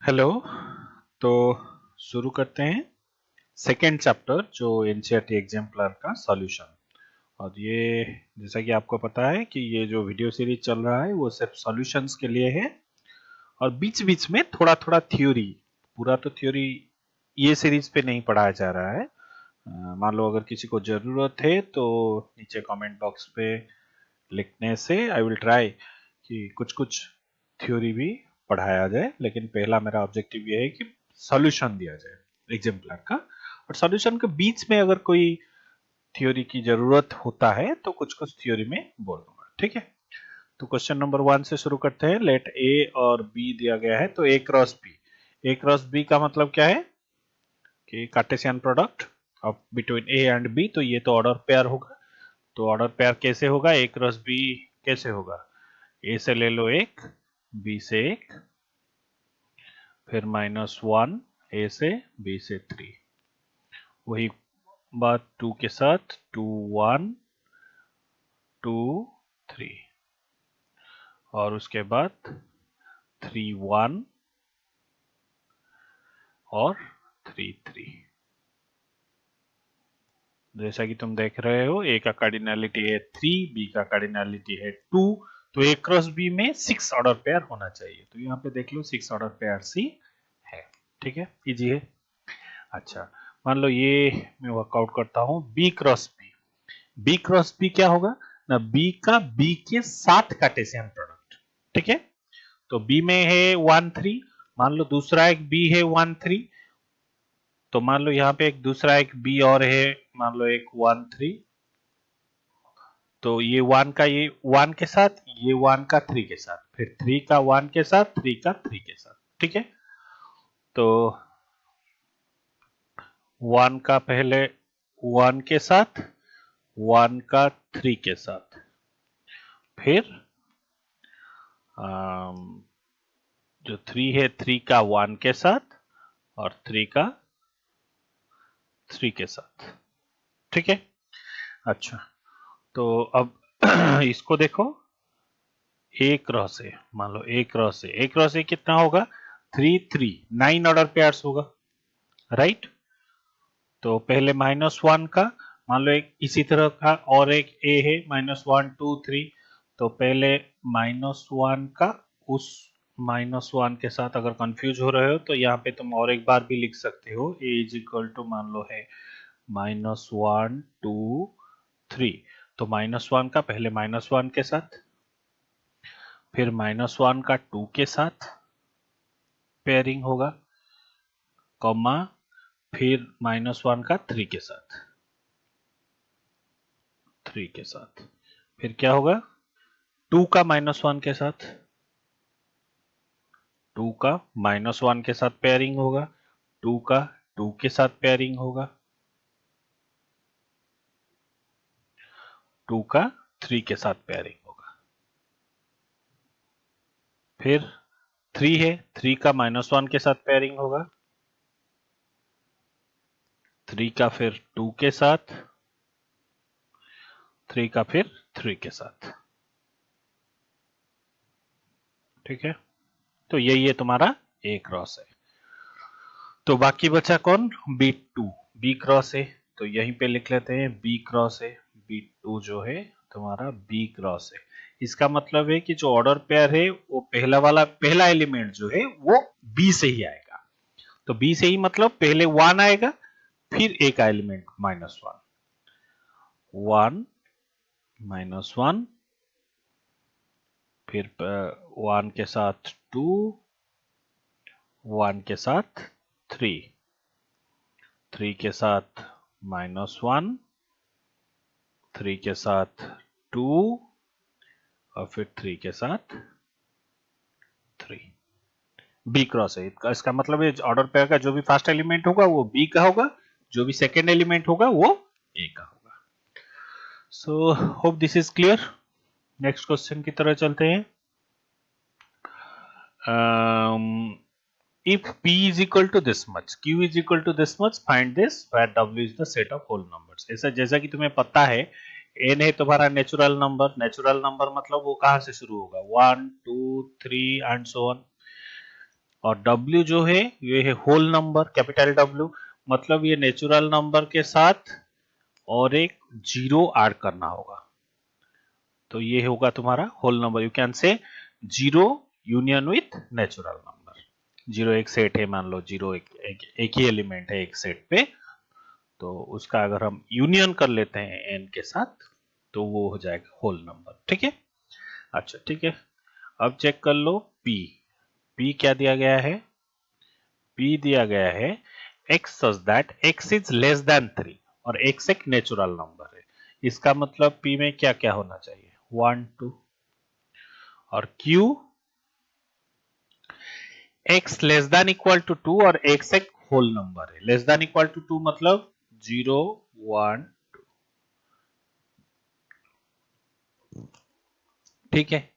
Hello. तो शुरू करते हैं सेकेंड चैप्टर जो एनसीईआरटी एग्जाम्पलर का सॉल्यूशन। और ये जैसा कि आपको पता है कि ये जो वीडियो सीरीज चल रहा है वो सिर्फ सॉल्यूशंस के लिए है और बीच बीच में थोड़ा थोड़ा थ्योरी, पूरा तो थ्योरी ये सीरीज पे नहीं पढ़ाया जा रहा है। मान लो अगर किसी को ज़रूरत है तो नीचे कमेंट बॉक्स पे लिखने से आई विल ट्राई कि कुछ कुछ थ्योरी भी पढ़ाया जाए, लेकिन पहला मेरा ऑब्जेक्टिव ये है कि सॉल्यूशन दिया जाए एग्जाम्पलर का। और सॉल्यूशन के बीच में अगर कोई थ्योरी की जरूरत होता है तो कुछ कुछ थ्योरी में बोल दूंगा, ठीक है। तो क्वेश्चन नंबर 1 से शुरू करते हैं। लेट ए और बी दिया गया है, तो A cross B. A cross B का मतलब क्या है कि Cartesian product of between A and B, तो ये तो ऑर्डर पेयर होगा। तो ऑर्डर पेयर कैसे होगा, ए क्रॉस बी कैसे होगा? ए से ले लो एक, बी से एक, फिर -1 ए से, बी से 3। वही बात 2 के साथ, 2 1 2 3, और उसके बाद 3 1 और 3 3। जैसा कि तुम देख रहे हो, ए का कार्डिनलिटी है 3, बी का कार्डिनलिटी है 2, तो ए क्रॉस बी में 6 ऑर्डर पेयर होना चाहिए। तो यहाँ पे देख लो 6 ऑर्डर पेयर सी है, ठीक है, इजी है। अच्छा, मान लो ये मैं वर्कआउट करता हूँ B cross B. B cross B क्या होगा ना, बी का बी के साथ कार्टेशियन प्रोडक्ट, ठीक है। तो बी में है 1 3, मान लो दूसरा एक बी है 1 3, तो मान लो यहाँ पे एक दूसरा एक बी और है, मान लो एक 1 3। तो ये 1 का ये 1 के साथ, ये 1 का 3 के साथ, फिर 3 का 1 के साथ, 3 का 3 के साथ, ठीक है। तो 1 का पहले 1 के साथ, 1 का 3 के साथ, फिर जो 3 है 3 का 1 के साथ और 3 का 3 के साथ, ठीक है। अच्छा, तो अब इसको देखो, ए क्रॉस ए, मान लो ए क्रॉस ए, ए क्रॉस ए कितना होगा 3 3, 9 ऑर्डर पेयर्स होगा, राइट। तो पहले -1 का, मान लो एक इसी तरह का और एक ए है -1 2 3, तो पहले -1 का उस -1 के साथ अगर कंफ्यूज हो रहे हो तो यहाँ पे तुम और एक बार भी लिख सकते हो, ए इज इक्वल टू मान लो है -1 2 3। तो -1 का पहले -1 के साथ, फिर -1 का 2 के साथ पेयरिंग होगा, कॉमा, फिर -1 का 3 के साथ, 3 के साथ, फिर क्या होगा 2 का -1 के साथ, 2 का -1 के साथ पेयरिंग होगा, 2 का 2 के साथ पेयरिंग होगा, 2 का 3 के साथ पेयरिंग होगा, फिर 3 है, 3 का -1 के साथ पेयरिंग होगा, 3 का फिर 2 के साथ, 3 का फिर 3 के साथ, ठीक है। तो यही है तुम्हारा ए क्रॉस है। तो बाकी बचा कौन, बी टू, बी क्रॉस है, तो यहीं पे लिख लेते हैं बी क्रॉस है। बी टू जो है तुम्हारा बी क्रॉस है। इसका मतलब है कि जो ऑर्डर पेयर है वो पहला वाला, पहला एलिमेंट जो है वो बी से ही आएगा। तो बी से ही मतलब पहले 1 आएगा, फिर एक एलिमेंट -1, 1 -1, फिर 1 के साथ 2, 1 के साथ 3, 3 के साथ -1, 3 के साथ 2, और फिर 3 के साथ 3। बी क्रॉस है, इसका मतलब है ऑर्डर पेयर का जो भी फर्स्ट एलिमेंट होगा वो बी का होगा, जो भी सेकेंड एलिमेंट होगा वो ए का होगा। So hope this is clear. Next question की तरह चलते हैं। If p is equal to this much, q is equal to this much, find this where w is the set of whole numbers। ऐसा जैसा कि तुम्हें पता है n है तुम्हारा नेचुरल नंबर, नेचुरल नंबर मतलब वो कहां से शुरू होगा 1 2 3 एंड सो ऑन। और W जो है ये है होल नंबर, कैपिटल W, मतलब ये नेचुरल नंबर के साथ और एक जीरो ऐड करना होगा, तो ये होगा तुम्हारा whole number. You can say zero union with natural number. Zero एक सेट है, मान लो जीरो एक ही एलिमेंट है एक सेट पे, तो उसका अगर हम यूनियन कर लेते हैं एन के साथ तो वो हो जाएगा होल नंबर। ठीक है, अच्छा ठीक है। अब चेक कर लो पी। पी क्या दिया गया है? पी दिया गया है x such that x is less than 3 और x एक नेचुरल नंबर है। इसका मतलब p में क्या क्या होना चाहिए? 1 2। और q x less than equal to 2 और x एक होल नंबर है। लेस देन इक्वल टू 2 मतलब 0 1 2। ठीक है,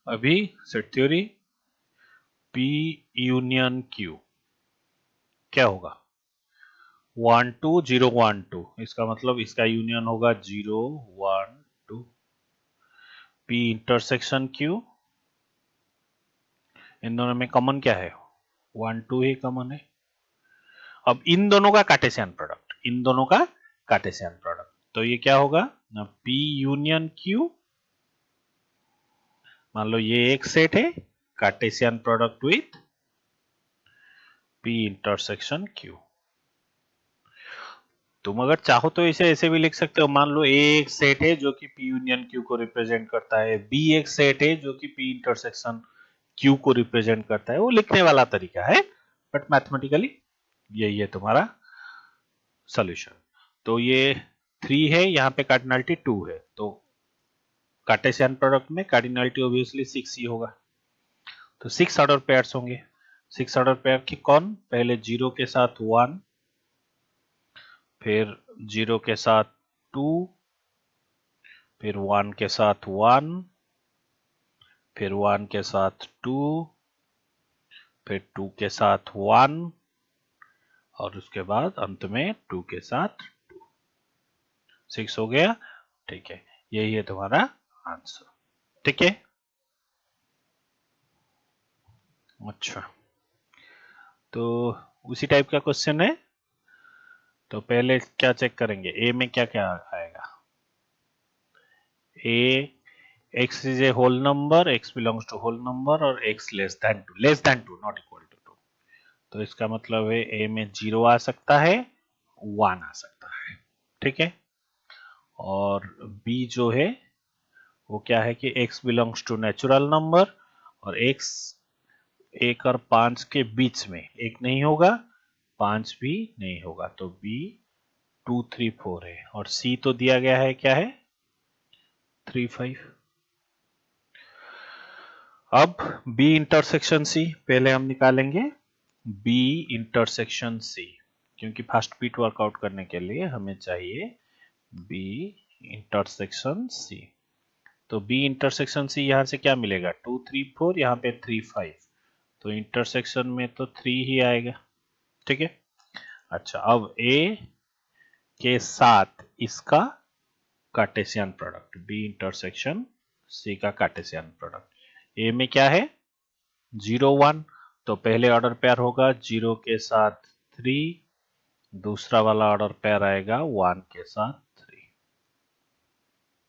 अभी set theory p union q क्या होगा? 1 2 0 1 2, इसका मतलब इसका यूनियन होगा 0 1 2। p इंटरसेक्शन q, इन दोनों में कॉमन क्या है? 1 2 ही कॉमन है। अब इन दोनों का कार्टेशियन प्रोडक्ट, इन दोनों का कार्टेशियन प्रोडक्ट, तो ये क्या होगा? p यूनियन q, मान लो ये एक सेट है, Cartesian product with p intersection q। तुम अगर चाहो तो इसे ऐसे भी लिख सकते हो, मान लो a एक सेट है जो कि p यूनियन q को रिप्रेजेंट करता है, b एक सेट है जो कि p इंटरसेक्शन q को रिप्रेजेंट करता है। वो लिखने वाला तरीका है, बट मैथमेटिकली यही है तुम्हारा सॉल्यूशन। तो ये 3 है, यहाँ पे कार्डिनलिटी 2 है, तो कार्टेशियन प्रोडक्ट में कार्डिनलिटी ऑब्वियसली 6 ही होगा। तो 6 ऑर्डर पेयर्स होंगे। 6 ऑर्डर पेयर की कौन? पहले 0 के साथ 1, फिर 0 के साथ 2, फिर 1 के साथ 1, फिर 1 के साथ 2, फिर 2 के साथ 1 और उसके बाद अंत में 2 के साथ 2। 6 हो गया। ठीक है, यही है तुम्हारा आंसर। ठीक है, अच्छा, तो उसी टाइप का क्वेश्चन है। तो पहले क्या चेक करेंगे, ए में क्या क्या आएगा? A x is a whole number, x belongs to whole number और x less than 2 not equal to 2। तो इसका मतलब है ए में 0 आ सकता है, 1 आ सकता है। ठीक है, और b जो है वो क्या है कि x belongs to natural number और x 1 और 5 के बीच में एक नहीं होगा, 5 भी नहीं होगा, तो b 2 3 4 है। और c तो दिया गया है क्या है? 3 5। अब b इंटरसेक्शन c पहले हम निकालेंगे, b इंटरसेक्शन c, क्योंकि फर्स्ट बीट वर्कआउट करने के लिए हमें चाहिए b इंटरसेक्शन c। तो b इंटरसेक्शन c यहाँ से क्या मिलेगा? 2 3 4, यहाँ पे 3 5, तो इंटरसेक्शन में तो 3 ही आएगा। ठीक है, अच्छा, अब a के साथ इसका Cartesian product, b intersection c का कार्टेशियन प्रोडक्ट। a में क्या है? 0 1, तो पहले ऑर्डर पेयर होगा 0 के साथ 3, दूसरा वाला ऑर्डर पेयर आएगा 1 के साथ 3।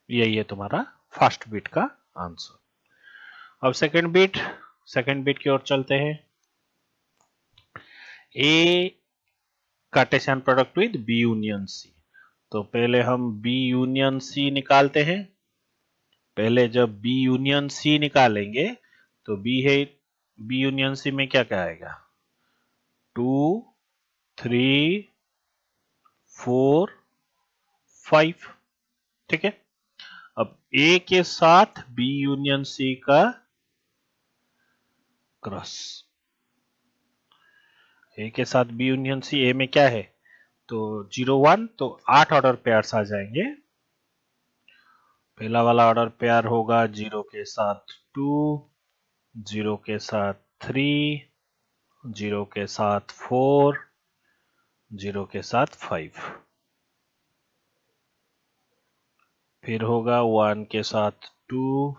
यही है तुम्हारा फर्स्ट बीट का आंसर। अब सेकंड बीट की ओर चलते हैं। A Cartesian product with B union C, तो पहले हम बी यूनियन सी निकालते हैं। पहले जब बी यूनियन सी निकालेंगे तो बी है, बी यूनियन सी में क्या क्या आएगा? 2 3 4 5। ठीक है, अब ए के साथ बी यूनियन सी का क्रॉस, ए के साथ बी यूनियन सी, ए में क्या है? तो 0 1, तो 8 ऑर्डर पेयर्स आ जाएंगे। पहला वाला ऑर्डर पेयर होगा 0 के साथ 2, 0 के साथ 3, 0 के साथ 4, 0 के साथ 5। फिर होगा 1 के साथ 2,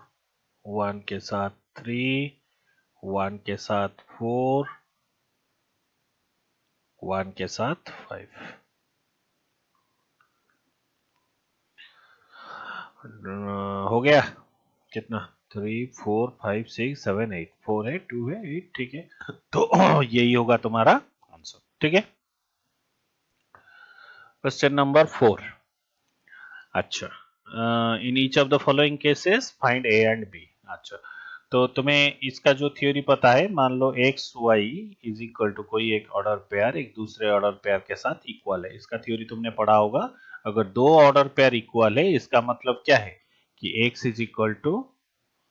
1 के साथ 3, 1 के साथ 4, 1 के साथ 5 हो गया कितना 3 4 5 6 7 8 4 है 2 है 8 ठीक है तो यही होगा तुम्हारा आंसर ठीक है क्वेश्चन नंबर 4 अच्छा in each of the following cases find A and B अच्छा तो तुम्हें इसका जो थ्योरी पता है मान लो X Y is equal to कोई एक ऑर्डर पेयर एक दूसरे ऑर्डर पेयर के साथ इक्वल है इसका थ्योरी तुमने पढ़ा होगा अगर दो ऑर्डर पेयर इक्वल है इसका मतलब क्या है कि X is equal to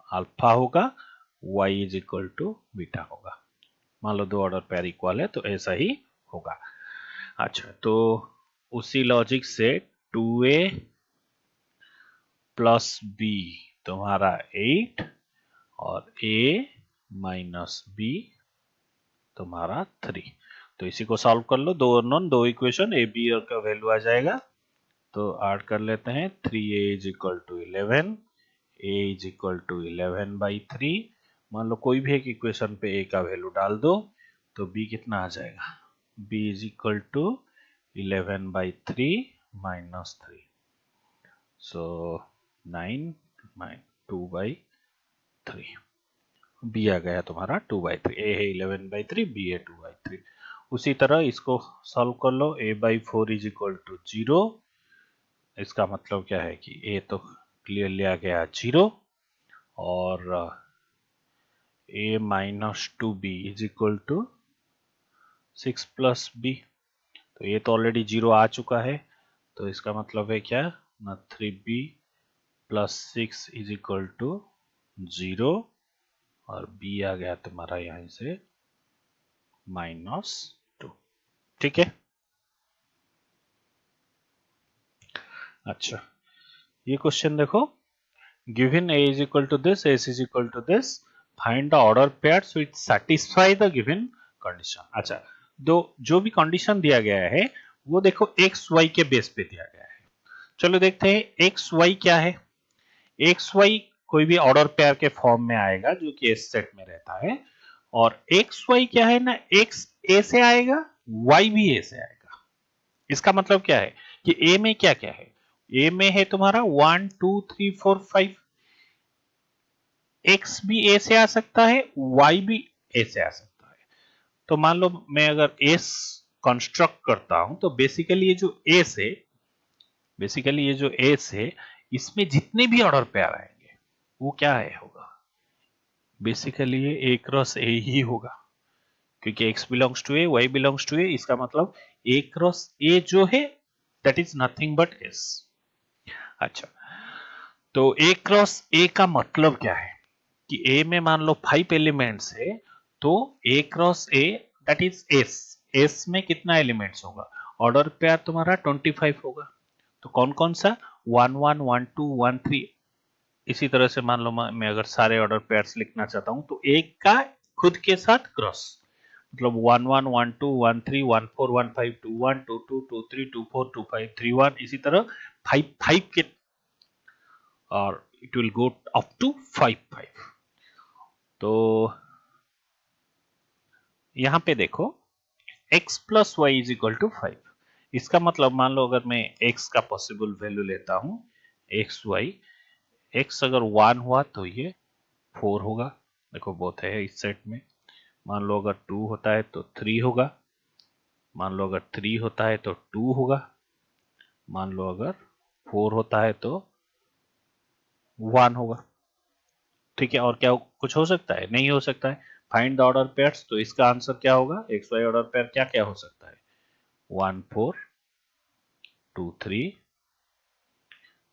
alpha होगा Y is equal to beta होगा मान लो दो ऑर्डर पेयर इक्वल है तो ऐसा ही होगा अच्छा तो उसी लॉजिक से 2a प्लस बी तुम्हारा 8 और a माइनस बी तुम्हारा 3 तो इसी को सॉल्व कर लो दो नॉन दो इक्वेशन ए बी का वैल्यू आ जाएगा तो ऐड कर लेते हैं 3a is equal to 11 a is equal to 11/3 मान लो कोई भी एक इक्वेशन पे a का वैल्यू डाल दो तो b कितना आ जाएगा b is equal to 11/3 minus 3 so 9 2/3 b आ गया तुम्हारा 2/3 a है 11/3 b है 2/3 उसी तरह इसको सॉल्व कर लो a/4 इज इक्वल टू 0 इसका मतलब क्या है कि a तो क्लियरली आ गया 0 और a minus 2b is equal to 6 plus b तो ये तो ऑलरेडी 0 आ चुका है तो इसका मतलब है क्या ना 3b plus 6 is equal to 0 और b आ गया तुम्हारा यहीं से -2 ठीक है अच्छा ये क्वेश्चन देखो given a is equal to this s is equal to this find the order pairs which satisfy the given condition अच्छा दो जो भी कंडीशन दिया गया है वो देखो x y के बेस पे दिया गया है चलो देखते हैं x y क्या है एक्स वाई कोई भी ऑर्डर पेयर के फॉर्म में आएगा जो कि एस सेट में रहता है और एक्स वाई क्या है ना एक्स ए से आएगा वाई भी ए से आएगा इसका मतलब क्या है कि ए में क्या क्या है ए में है तुम्हारा 1 2 3 4 5 एक्स भी ए से आ सकता है वाई भी ए से आ सकता है तो मान लो मैं अगर एस कंस्ट्रक्ट करता हूं तो बेसिकली ये जो एस है इसमें जितने भी ऑर्डर पेयर आएंगे वो क्या है होगा बेसिकली ये ए क्रॉस ए ही होगा क्योंकि x belongs to A y belongs to A इसका मतलब a क्रॉस ए जो है that is nothing but s अच्छा तो a क्रॉस ए का मतलब क्या है कि a में मान लो 5 एलिमेंट्स है तो a cross A that is s में कितना एलिमेंट्स होगा ऑर्डर पेयर तुम्हारा 25 होगा तो कौन कौन सा 1 1 1 2 1 3 इसी तरह से मान लो मैं अगर सारे ऑर्डर पेयर्स लिखना चाहता हूं तो एक का खुद के साथ क्रॉस मतलब 1 1 1 2 1 3 1 4 1 5 2 1 2 2 2 3 2 4 2 5 3 1 इसी तरह 5 5 के और it will go up to 5 5 तो यहां पे देखो x plus y is equal to 5 इसका मतलब मान लो अगर मैं x का पॉसिबल वैल्यू लेता हूं एक्स वाई x अगर 1 हुआ तो ये 4 होगा देखो बहुत है इस सेट में मान लो अगर 2 होता है तो 3 होगा मान लो अगर 3 होता है तो 2 होगा मान लो अगर 4 होता है तो 1 होगा ठीक है और क्या कुछ हो सकता है नहीं हो सकता है फाइंड द ऑर्डर पेयर्स तो इसका आंसर क्या होगा एक्स वाई ऑर्डर पेयर क्या क्या हो सकता है 1 4 2 3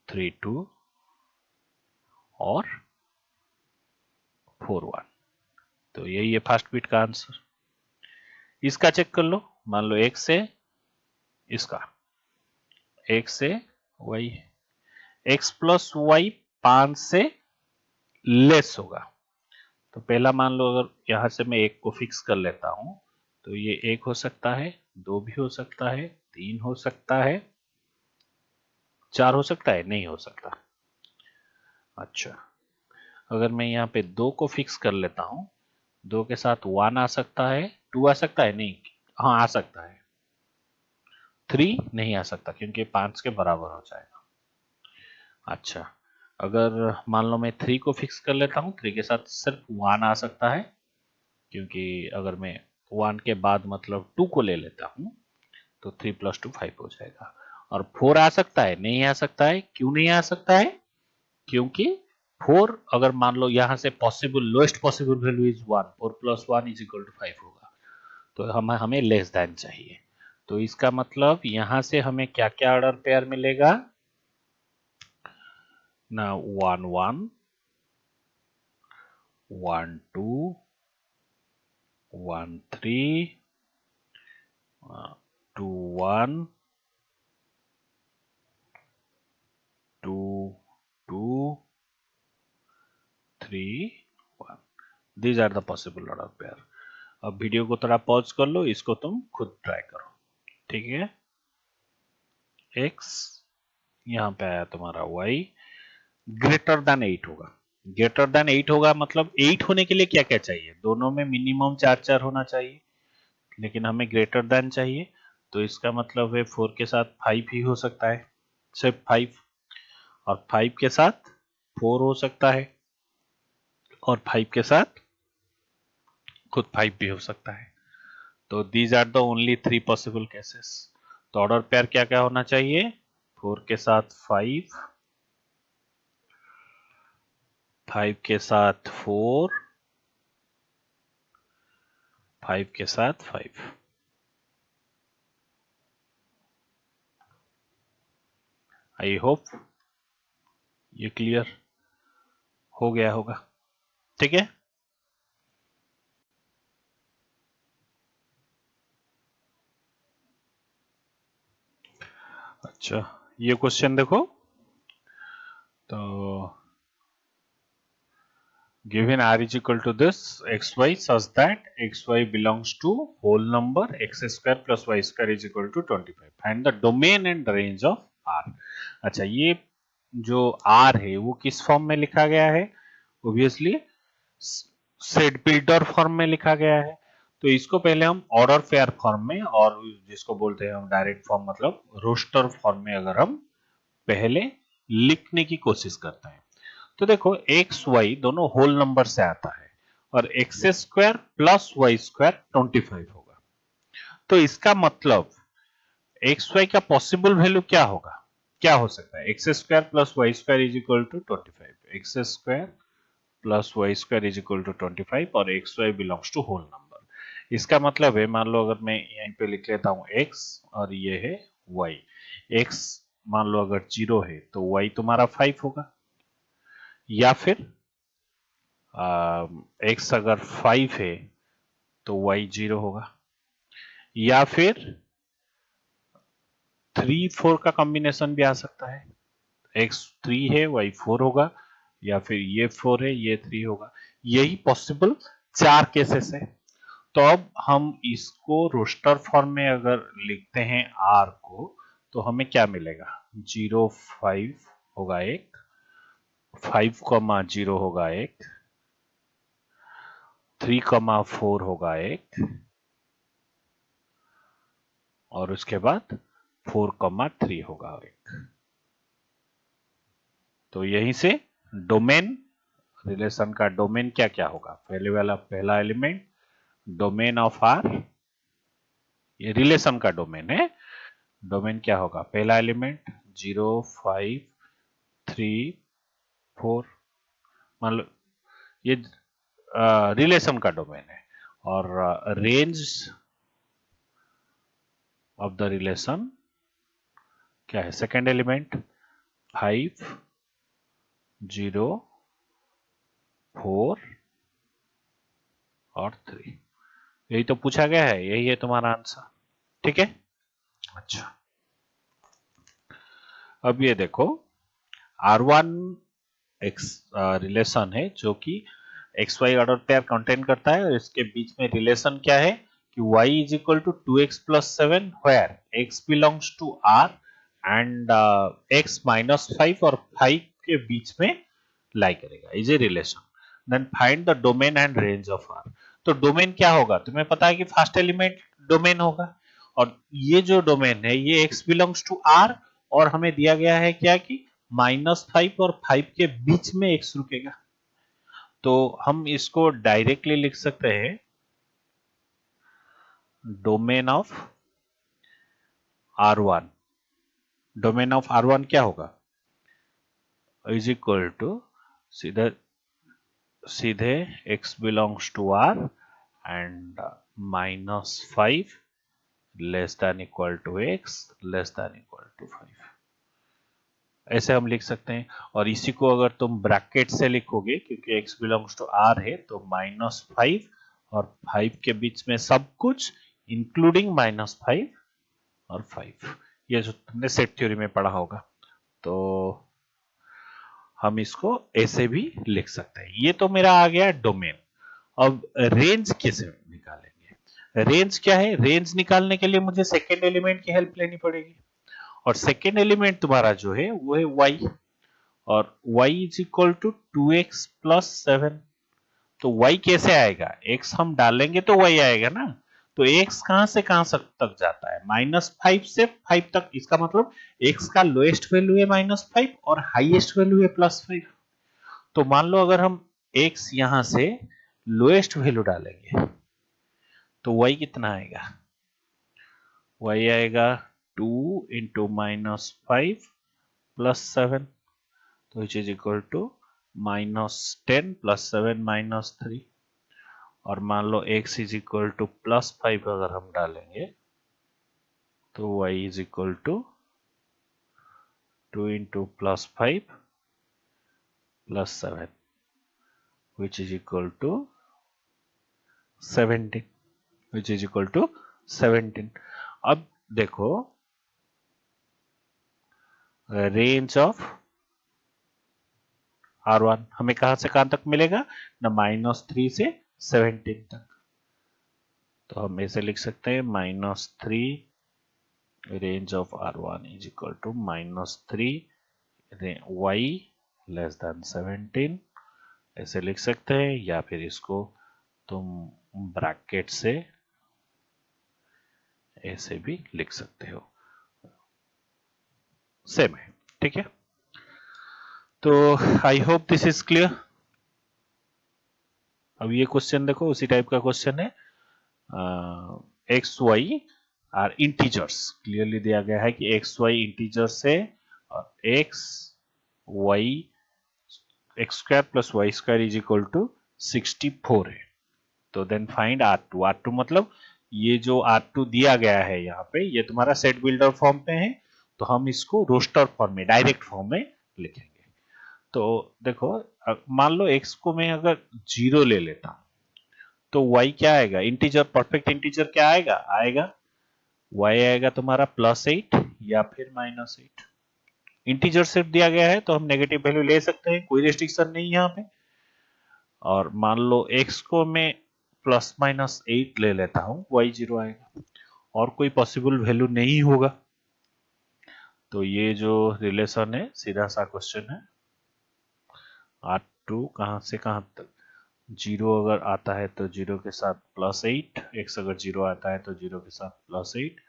3 2 और 4 1 तो यही है फर्स्ट बिट का आंसर इसका चेक कर लो मान लो एक से इसका एक से वाई एक्स प्लस वाई 5 से लेस होगा तो पहला मान लो अगर यहां से मैं एक को फिक्स कर लेता हूं तो ये एक हो सकता है दो भी हो सकता है तीन हो सकता है चार हो सकता है नहीं हो सकता अच्छा अगर मैं यहाँ पे दो को फिक्स कर लेता हूं दो के साथ 1 आ सकता है 2 आ सकता है नहीं हाँ आ सकता है 3 नहीं आ सकता क्योंकि 5 के बराबर हो जाएगा। अच्छा, अगर मान लो मैं 3 को फिक्स कर लेता हूँ, 3 के साथ सिर्फ 1 आ सकता है, क्योंकि अगर मैं 1 के बाद मतलब 2 को ले लेता हूँ तो 3 + 2 5 हो जाएगा। और 4 आ सकता है? नहीं आ सकता है। क्यों नहीं आ सकता है? क्योंकि 4 अगर मान लो यहाँ से possible lowest possible value is 1, 4 + 1 = 5 होगा, तो हमें लेस देन चाहिए। तो इसका मतलब यहाँ से हमें क्या क्या ऑर्डर पेयर मिलेगा ना, 1 1 1 2 1 3 2 1 2 2 3 1। These are the possible order pair। अब वीडियो को थोड़ा पॉज कर लो, इसको तुम खुद ट्राई करो, ठीक है। x यहाँ पे आया तुम्हारा y ग्रेटर देन 8 होगा। ग्रेटर देन 8 होगा मतलब 8 होने के लिए क्या क्या चाहिए? दोनों में मिनिमम 4 होना चाहिए, लेकिन हमें ग्रेटर देन चाहिए, तो इसका मतलब है 4 के साथ 5 ही हो सकता है, सिर्फ 5। और 5 के साथ 4 हो सकता है, और 5 के साथ खुद 5 भी हो सकता है। तो these are the only 3 possible cases. तो ऑर्डर पेयर क्या क्या होना चाहिए? 4 के साथ 5, 5 के साथ 4, 5 के साथ 5। आई होप ये क्लियर हो गया होगा, ठीक है। अच्छा, ये क्वेश्चन देखो, तो given r is equal to this xy such that xy belongs to whole number x square plus y square is equal to 25, find the domain and range of r। अच्छा, ये जो r है वो किस form में लिखा गया है? ऑब्वियसली सेट बिल्डर फॉर्म में लिखा गया है। तो इसको पहले हम ऑर्डर पेयर फॉर्म में, और जिसको बोलते हैं हम डायरेक्ट फॉर्म मतलब रोस्टर फॉर्म में अगर हम पहले लिखने की कोशिश करते हैं, तो देखो एक्स वाई दोनों होल नंबर से आता है, और x square plus y square 25 होगा। तो इसका मतलब एक्स वाई का पॉसिबल वैल्यू क्या होगा? क्या हो सकता है? X square plus y square is equal to 25, x square plus y square is equal to 25, और x y belongs to whole number. इसका मतलब है, मान लो अगर मैं यहीं पे लिख लेता हूं x और ये है y। x मान लो अगर 0 है तो y तुम्हारा 5 होगा, या फिर x अगर 5 है तो y 0 होगा, या फिर 3 4 का कॉम्बिनेशन भी आ सकता है। x 3 है y 4 होगा, या फिर ये 4 है ये 3 होगा। यही पॉसिबल 4 केसेस है। तो अब हम इसको रोस्टर फॉर्म में अगर लिखते हैं r को, तो हमें क्या मिलेगा? 0 5 होगा एक, 5,0 होगा एक, 3,4 होगा एक, और उसके बाद 4,3 होगा एक। तो यहीं से डोमेन रिलेशन का डोमेन क्या क्या होगा? पहले वाला पहला एलिमेंट डोमेन ऑफ आर, ये रिलेशन का डोमेन है। डोमेन क्या होगा? पहला एलिमेंट 0 5 3 4, मान लो ये रिलेशन का डोमेन है। और रेंज ऑफ द रिलेशन क्या है? सेकेंड एलिमेंट 5 0 4 और 3। यही तो पूछा गया है, यही है तुम्हारा आंसर, ठीक है। अच्छा, अब ये देखो R1 एक्स रिलेशन है जो कि x y order pair contain करता है, और इसके बीच में रिलेशन क्या है कि y is equal to 2x plus 7 where x belongs to r and x minus 5 और 5 के बीच में लाई करेगा, is a relation. Then find the domain and range of r। तो डोमेन क्या होगा? तुम्हें पता है कि फर्स्ट एलिमेंट डोमेन होगा, और ये जो डोमेन है ये x बिलोंग्स टू r, और हमें दिया गया है क्या कि -5 और 5 के बीच में x रुकेगा। तो हम इसको डायरेक्टली लिख सकते हैं domain of R1। Domain of R1 क्या होगा, इज इक्वल टू सीधे सीधे x belongs to r and -5 less than equal to x less than equal to 5, ऐसे हम लिख सकते हैं। और इसी को अगर तुम ब्रैकेट से लिखोगे, क्योंकि x बिलोंग्स टू r है, तो -5 और 5 के बीच में सब कुछ इंक्लूडिंग -5 और 5, ये जो तुमने सेट थ्योरी में पढ़ा होगा। तो हम इसको ऐसे भी लिख सकते हैं। ये तो मेरा आ गया डोमेन। अब रेंज कैसे निकालेंगे? रेंज क्या है? रेंज निकालने के लिए मुझे सेकेंड एलिमेंट की हेल्प लेनी पड़ेगी, और सेकेंड एलिमेंट तुम्हारा जो है वो है y, और y is equal to 2x plus 7। तो y कैसे आएगा? x हम डालेंगे तो y आएगा ना। तो x कहां से कहां तक जाता है? -5 से 5 तक। इसका मतलब x का लोएस्ट वैल्यू है -5 और हाईएस्ट वैल्यू है +5। तो मान लो अगर हम x यहां से लोएस्ट वैल्यू डालेंगे तो y कितना आएगा? y आएगा 2 इंटू -5 प्लस 7, तो which is equal to -10 plus 7 -3। और मान लो x इज इक्वल टू +5 अगर हम डालेंगे तो y is equal to 2 into +5 plus 7 which is equal to 17, which is equal to 17। अब देखो रेंज ऑफ R1 हमें कहां से कहां तक मिलेगा ना, -3 से 17 तक। तो हम ऐसे लिख सकते हैं -3 range of R1 is equal to -3 y less than 17, ऐसे लिख सकते हैं। या फिर इसको तुम ब्रैकेट से ऐसे भी लिख सकते हो, सेम है, ठीक है। तो I hope this is clear. अब ये क्वेश्चन देखो, उसी टाइप का क्वेश्चन है। X y are integers, clearly दिया गया है कि एक्स वाई इंटीजर्स है, और x y x square plus y square is equal to 64 है। तो देन फाइंड R2। R2 मतलब ये जो R2 दिया गया है यहाँ पे, ये तुम्हारा सेट बिल्डर फॉर्म पे है, तो हम इसको रोस्टर फॉर्म में, डायरेक्ट फॉर्म में लिखेंगे। तो देखो, मान लो x को मैं अगर 0 ले लेता हूं तो y क्या आएगा? इंटीजर, परफेक्ट इंटीजर क्या आएगा? y आएगा तुम्हारा +8 या फिर -8। इंटीजर सिर्फ दिया गया है तो हम नेगेटिव वैल्यू ले सकते हैं, कोई रेस्ट्रिक्शन नहीं है यहाँ पे। और मान लो x को मैं ±8 ले लेता हूं, y 0 आएगा, और कोई पॉसिबल वैल्यू नहीं होगा। तो ये जो रिलेशन है सीधा सा क्वेश्चन है। R2 कहां से कहां तक? 0 अगर आता है तो 0 के साथ +8, x अगर 0 आता है तो 0 के साथ +8,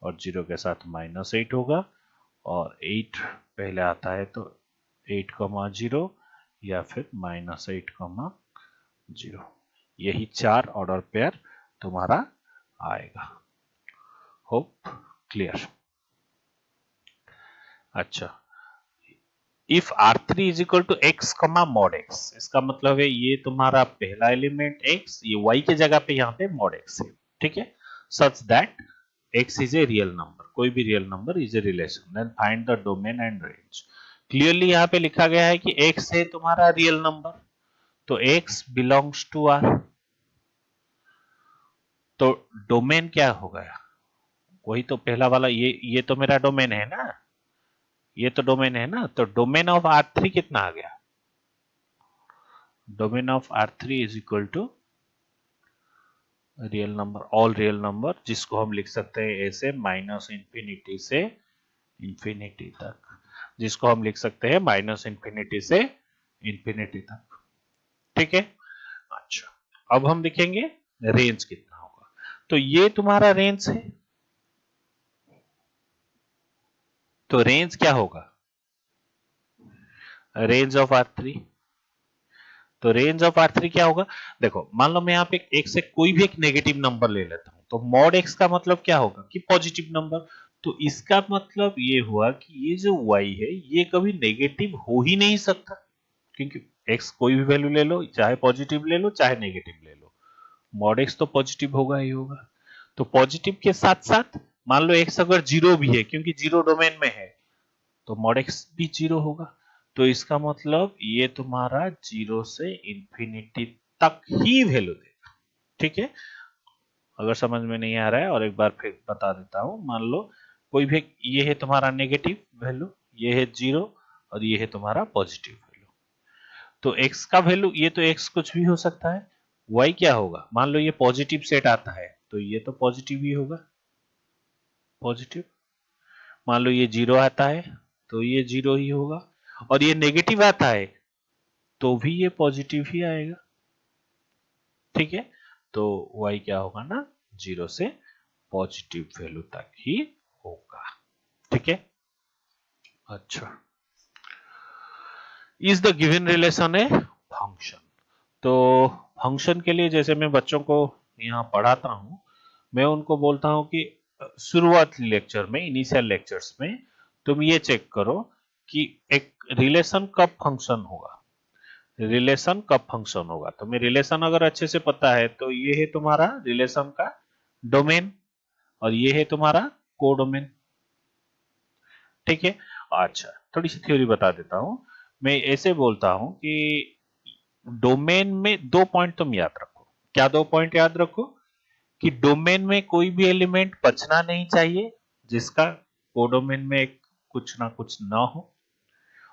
और 0 के साथ -8 होगा, और 8 पहले आता है तो 8,0 या फिर -8,0। यही 4 ऑर्डर पेयर तुम्हारा आएगा। Hope clear. अच्छा, if R3 is equal to x mod x, इसका मतलब है ये तुम्हारा पहला एलिमेंट x, ये y के जगह पे यहाँ पे mod x है, ठीक है। Such that x is a real number, कोई भी real number is a relation, then find the domain and range. Clearly यहाँ पे लिखा गया है कि x है तुम्हारा रियल नंबर, तो x बिलोंग्स टू R। तो डोमेन क्या होगा? वही तो पहला वाला, ये तो मेरा डोमेन है ना, ये तो डोमेन है ना। तो डोमेन ऑफ R3 कितना आ गया? Domain of R3 is equal to real number, all real number, जिसको हम लिख सकते हैं ऐसे -इंफिनिटी से इंफिनिटी तक, जिसको हम लिख सकते हैं -इंफिनिटी से इंफिनिटी तक, ठीक है। अच्छा, अब हम देखेंगे रेंज कितना होगा। तो ये तुम्हारा रेंज है, तो रेंज क्या होगा? Range of R3। तो रेंज ऑफ R3 क्या होगा? देखो मान लो मैं यहाँ पे एक से कोई भी एक नेगेटिव नंबर ले लेता हूं, तो मॉड x का मतलब क्या होगा कि पॉजिटिव नंबर। तो इसका मतलब ये हुआ कि ये जो y है ये कभी नेगेटिव हो ही नहीं सकता, क्योंकि x कोई भी वैल्यू ले लो, चाहे पॉजिटिव ले लो चाहे नेगेटिव ले लो, मॉड x तो पॉजिटिव होगा ही होगा। तो पॉजिटिव के साथ साथ मान लो x अगर जीरो भी है, क्योंकि जीरो डोमेन में है, तो मॉड एक्स भी जीरो होगा। तो इसका मतलब ये तुम्हारा जीरो से इंफिनिटी तक ही वैल्यू देगा। ठीक है, अगर समझ में नहीं आ रहा है और एक बार फिर बता देता हूं, मान लो कोई भी, ये है तुम्हारा नेगेटिव वैल्यू, ये है जीरो, और ये है तुम्हारा पॉजिटिव वैल्यू। तो x का वैल्यू, ये तो x कुछ भी हो सकता है। y क्या होगा? मान लो ये पॉजिटिव सेट आता है तो ये तो पॉजिटिव ही होगा, पॉजिटिव। मान लो ये जीरो आता है तो ये जीरो ही होगा, और ये नेगेटिव आता है तो भी ये पॉजिटिव ही आएगा। ठीक है, तो y क्या होगा ना, जीरो से पॉजिटिव वैल्यू तक ही होगा। ठीक है, अच्छा। Is the given relation a function? तो फंक्शन के लिए जैसे मैं बच्चों को यहाँ पढ़ाता हूँ, मैं उनको बोलता हूँ कि शुरुआती लेक्चर में, इनिशियल लेक्चर्स में तुम ये चेक करो कि एक रिलेशन कब फंक्शन होगा, रिलेशन कब फंक्शन होगा। तो मैं रिलेशन अगर अच्छे से पता है तो ये है तुम्हारा रिलेशन का डोमेन, और ये है तुम्हारा कोडोमेन। ठीक है, अच्छा थोड़ी सी थ्योरी बता देता हूं। मैं ऐसे बोलता हूं कि डोमेन में दो पॉइंट तुम याद रखो। क्या दो पॉइंट याद रखो? कि डोमेन में कोई भी एलिमेंट बचना नहीं चाहिए जिसका कोडोमेन में कुछ ना कुछ ना हो,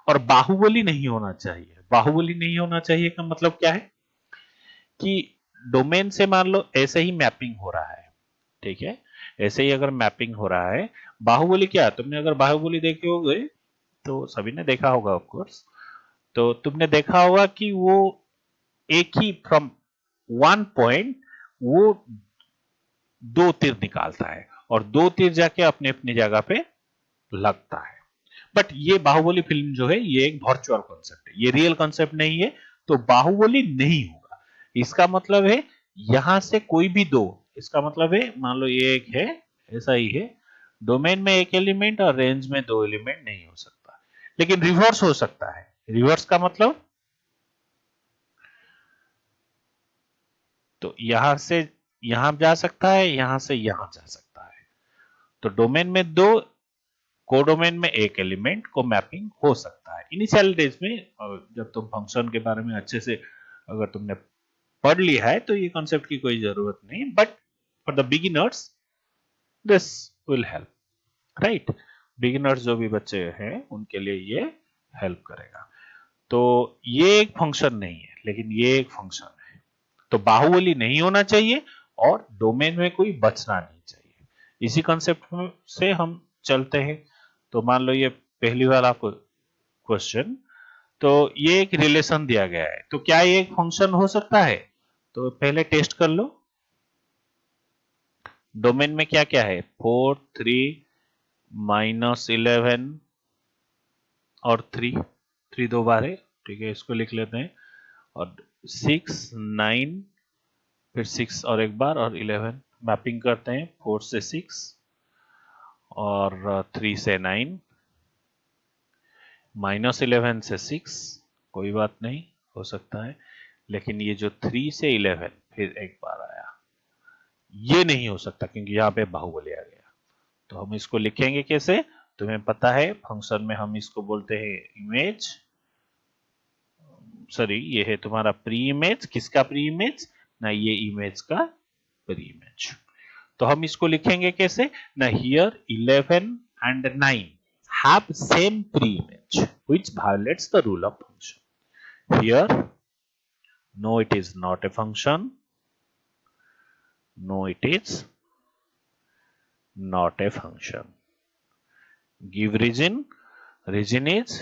और बाहुबली नहीं होना चाहिए। बाहुबली नहीं होना चाहिए का मतलब क्या है कि डोमेन से मान लो ऐसे ही मैपिंग हो रहा है, ठीक है, ऐसे ही अगर मैपिंग हो रहा है, बाहुबली क्या, तुमने अगर बाहुबली देखे होगे तो सभी ने देखा होगा ऑफ कोर्स, तो तुमने देखा होगा कि वो एक ही फ्रॉम वन पॉइंट वो दो तीर निकालता है, और दो तीर जाके अपने अपनी जगह पे लगता है। बट ये बाहुबली फिल्म जो है ये एक वर्चुअल कॉन्सेप्ट है, ये रियल कॉन्सेप्ट नहीं है, तो बाहुबली नहीं होगा। इसका मतलब है यहां से कोई भी दो, इसका मतलब है मान लो ये एक है, ऐसा ही है, डोमेन में एक एलिमेंट और रेंज में दो एलिमेंट नहीं हो सकता, लेकिन रिवर्स हो सकता है। रिवर्स का मतलब, तो यहां से यहां जा सकता है, यहां से यहां जा सकता है। तो डोमेन में दो, कोडोमेन में एक एलिमेंट को मैपिंग हो सकता है इनिशियल डेज में। जब तुम फंक्शन के बारे में अच्छे से अगर तुमने पढ़ लिया है तो ये कॉन्सेप्ट की कोई जरूरत नहीं, but for the beginners this will help, right. Beginners जो भी बच्चे हैं उनके लिए ये हेल्प करेगा। तो ये एक फंक्शन नहीं है, लेकिन ये एक फंक्शन है। तो बाहुबली नहीं होना चाहिए और डोमेन में कोई बचना नहीं चाहिए, इसी कॉन्सेप्ट से हम चलते हैं। तो मान लो ये पहली वाला क्वेश्चन, तो ये एक रिलेशन दिया गया है, तो क्या ये एक फंक्शन हो सकता है? तो पहले टेस्ट कर लो। डोमेन में क्या क्या है? 4 3 -11 और 3, 3 दो बार है, ठीक है, इसको लिख लेते हैं। और 6 9, फिर 6 और एक बार, और 11 मैपिंग करते हैं, 4 से 6 और 3 से 9, -11 से 6, कोई बात नहीं, हो सकता है। लेकिन ये जो 3 से 11 फिर एक बार आया, ये नहीं हो सकता क्योंकि यहाँ पे बाहुबली आ गया। तो हम इसको लिखेंगे कैसे? तुम्हें पता है फंक्शन में हम इसको बोलते हैं इमेज, सॉरी ये है तुम्हारा प्री इमेज। किसका प्री इमेज? ना ये इमेज का प्री इमेज। तो हम इसको लिखेंगे कैसे ना, here 11 and 9 have same pre-image which violates the rule of function. Here, no, it is not a function. No, it is not a function. Give region. Region is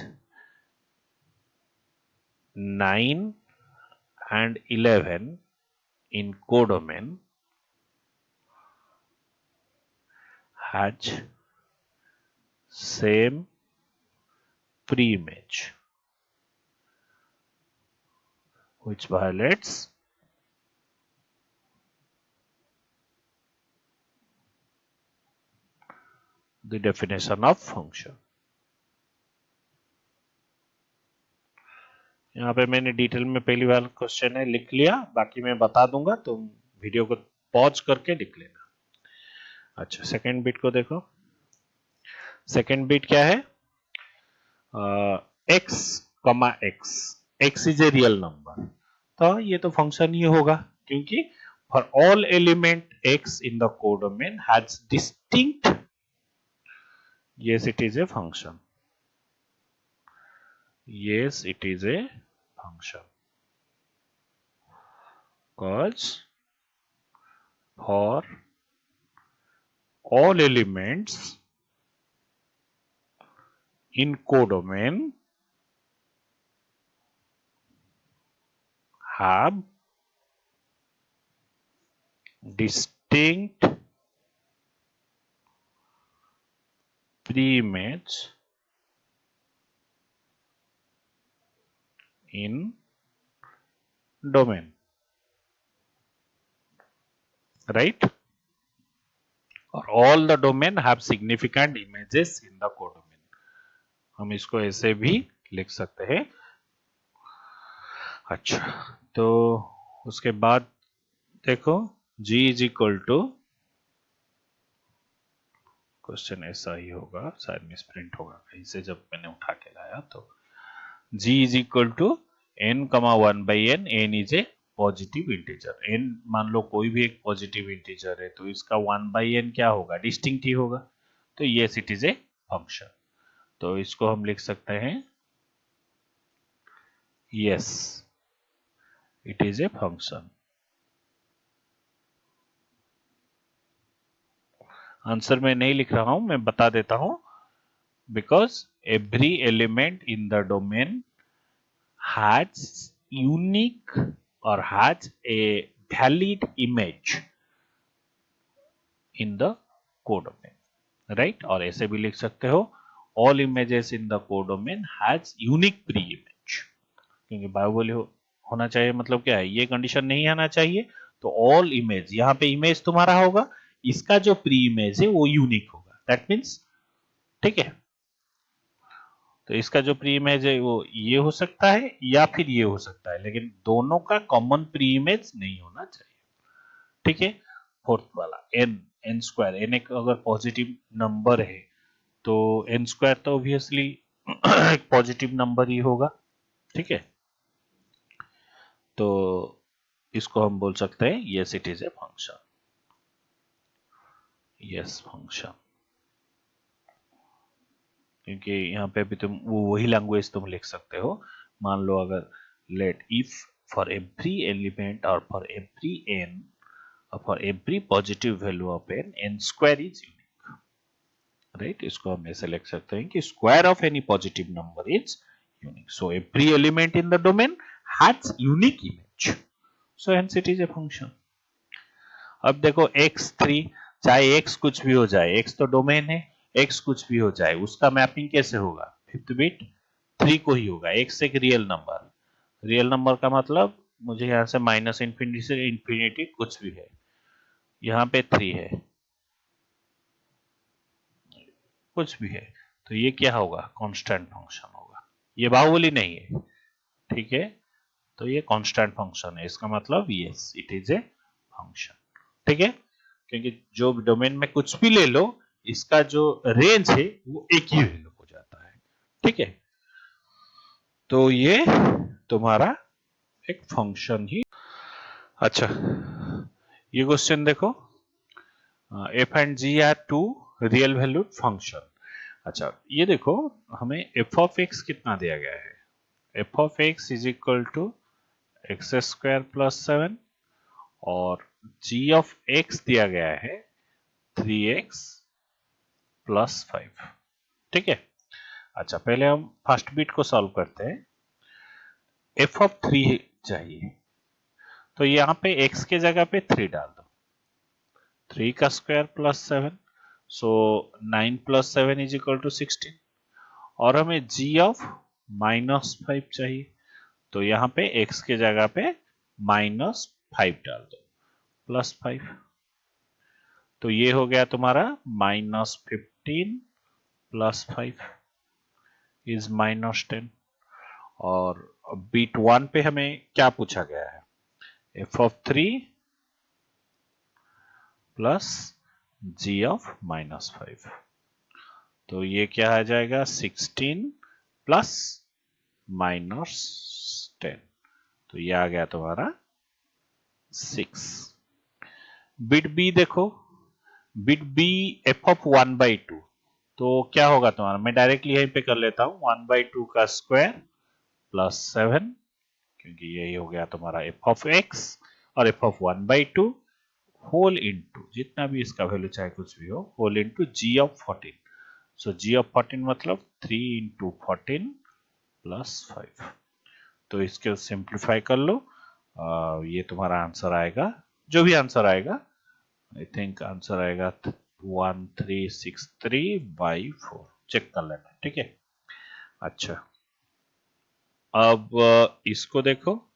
9 and 11 in codomain has same pre-image which violates the definition of function. यहाँ पे मैंने detail में पहली बार question है लिख लिया, बाकी मैं बता दूंगा, तुम वीडियो को पॉज करके लिख लेना। अच्छा, सेकंड बिट को देखो। सेकंड बिट क्या है? x, x is a real number, तो ये तो फंक्शन ही होगा, क्योंकि for all element x in the codomain has distinct, yes it is a function, yes it is a function, because for all elements in codomain have distinct pre-image in domain, right? Or all the domain have significant images in the codomain. हम इसको ऐसे भी लिख सकते हैं। अच्छा, तो उसके बाद देखो G is equal to, question ऐसा ही होगा, शायद मिसप्रिंट होगा कहीं से जब मैंने उठा के लाया, तो G is equal to n, 1 by n, n is a positive integer, n मान लो कोई भी एक पॉजिटिव इंटीजर है, तो इसका 1 by n क्या होगा? डिस्टिंक्ट ही होगा, तो yes it is a function, तो इसको हम लिख सकते हैं yes it is a function. Answer में नहीं लिख रहा हूं, मैं बता देता हूं, because every element in the domain has unique or has a valid image in the codomain, right? और ऐसे भी लिख सकते हो all images in the codomain has unique pre-image, क्योंकि बायोबोली होना चाहिए, मतलब क्या है, ये कंडीशन नहीं आना चाहिए, तो all image, यहाँ पे इमेज तुम्हारा होगा, इसका जो प्री इमेज है वो यूनिक होगा, दैट मीन्स, ठीक है? तो इसका जो प्री इमेज है वो ये हो सकता है या फिर ये हो सकता है, लेकिन दोनों का कॉमन प्री इमेज नहीं होना चाहिए, ठीक है? फोर्थ वाला एन स्क्वायर, एन एक अगर पॉजिटिव नंबर है तो एन स्क्वायर तो ऑब्वियसली एक पॉजिटिव नंबर ही होगा, ठीक है? तो इसको हम बोल सकते हैं yes it is a function, yes function, क्योंकि यहाँ पे भी तुम वही लैंग्वेज तुम लिख सकते हो। मान लो अगर let if for every element और फॉर एवरी एन और for every positive value of n, n square is unique, right? इसको हम ऐसे लिख सकते हैं कि square of any positive number is unique, so every element in the domain has unique image, so hence it is a function. अब देखो x3, चाहे x कुछ भी हो जाए, x तो डोमेन है, x कुछ भी हो जाए, उसका मैपिंग कैसे होगा? फिफ्थ बिट 3 को ही होगा। x एक रियल नंबर का मतलब मुझे यहां से माइनस इंफिनिटी से इंफिनिटी कुछ भी है, यहाँ पे 3 है, कुछ भी है, तो ये क्या होगा? कांस्टेंट फंक्शन होगा, ये बाहुबली नहीं है, ठीक है? तो ये कांस्टेंट फंक्शन है, इसका मतलब yes it is a function, ठीक है? क्योंकि जो डोमेन में कुछ भी ले लो, इसका जो रेंज है वो एक ही वैल्यू हो जाता है, ठीक है? तो ये तुम्हारा एक फंक्शन ही। अच्छा, ये क्वेश्चन देखो, f and g are two real valued function. अच्छा, ये देखो हमें f ऑफ x कितना दिया गया है? f of x is equal to x square plus 7 और g ऑफ x दिया गया है 3x प्लस 5, ठीक है? अच्छा, पहले हम फर्स्ट बिट को सॉल्व करते हैं। f ऑफ 3 चाहिए, तो यहाँ पे x के जगह पे 3 डाल दो, 3 का स्क्वायर प्लस 7, सो 9 + 7 = 16 और हमें g ऑफ -5 चाहिए, तो यहाँ पे x के जगह पे -5 डाल दो +5, तो ये हो गया तुम्हारा -15 + 5 इज -10। और बीट 1 पे हमें क्या पूछा गया है, f(3) प्लस g ऑफ -5, तो ये क्या आ जाएगा 16 प्लस -10, तो ये आ गया तुम्हारा 6। बिट बी देखो, बिट बी f(1/2), तो क्या होगा तुम्हारा, मैं डायरेक्टली यहीं पे कर लेता हूं, 1/2 का स्क्वायर प्लस 7, क्योंकि यही हो गया तुम्हारा f(x) और f(1/2) होल इंटू जितना भी इसका वैल्यू चाहे कुछ भी हो, whole into g of 14। So g of 14 मतलब 3 × 14 + 5, तो इसके सिंप्लीफाई कर लो, ये तुम्हारा आंसर आएगा, जो भी आंसर आएगा, आई थिंक आंसर आएगा 1363/4, चेक कर लेना, ठीक है। अच्छा, अब इसको देखो,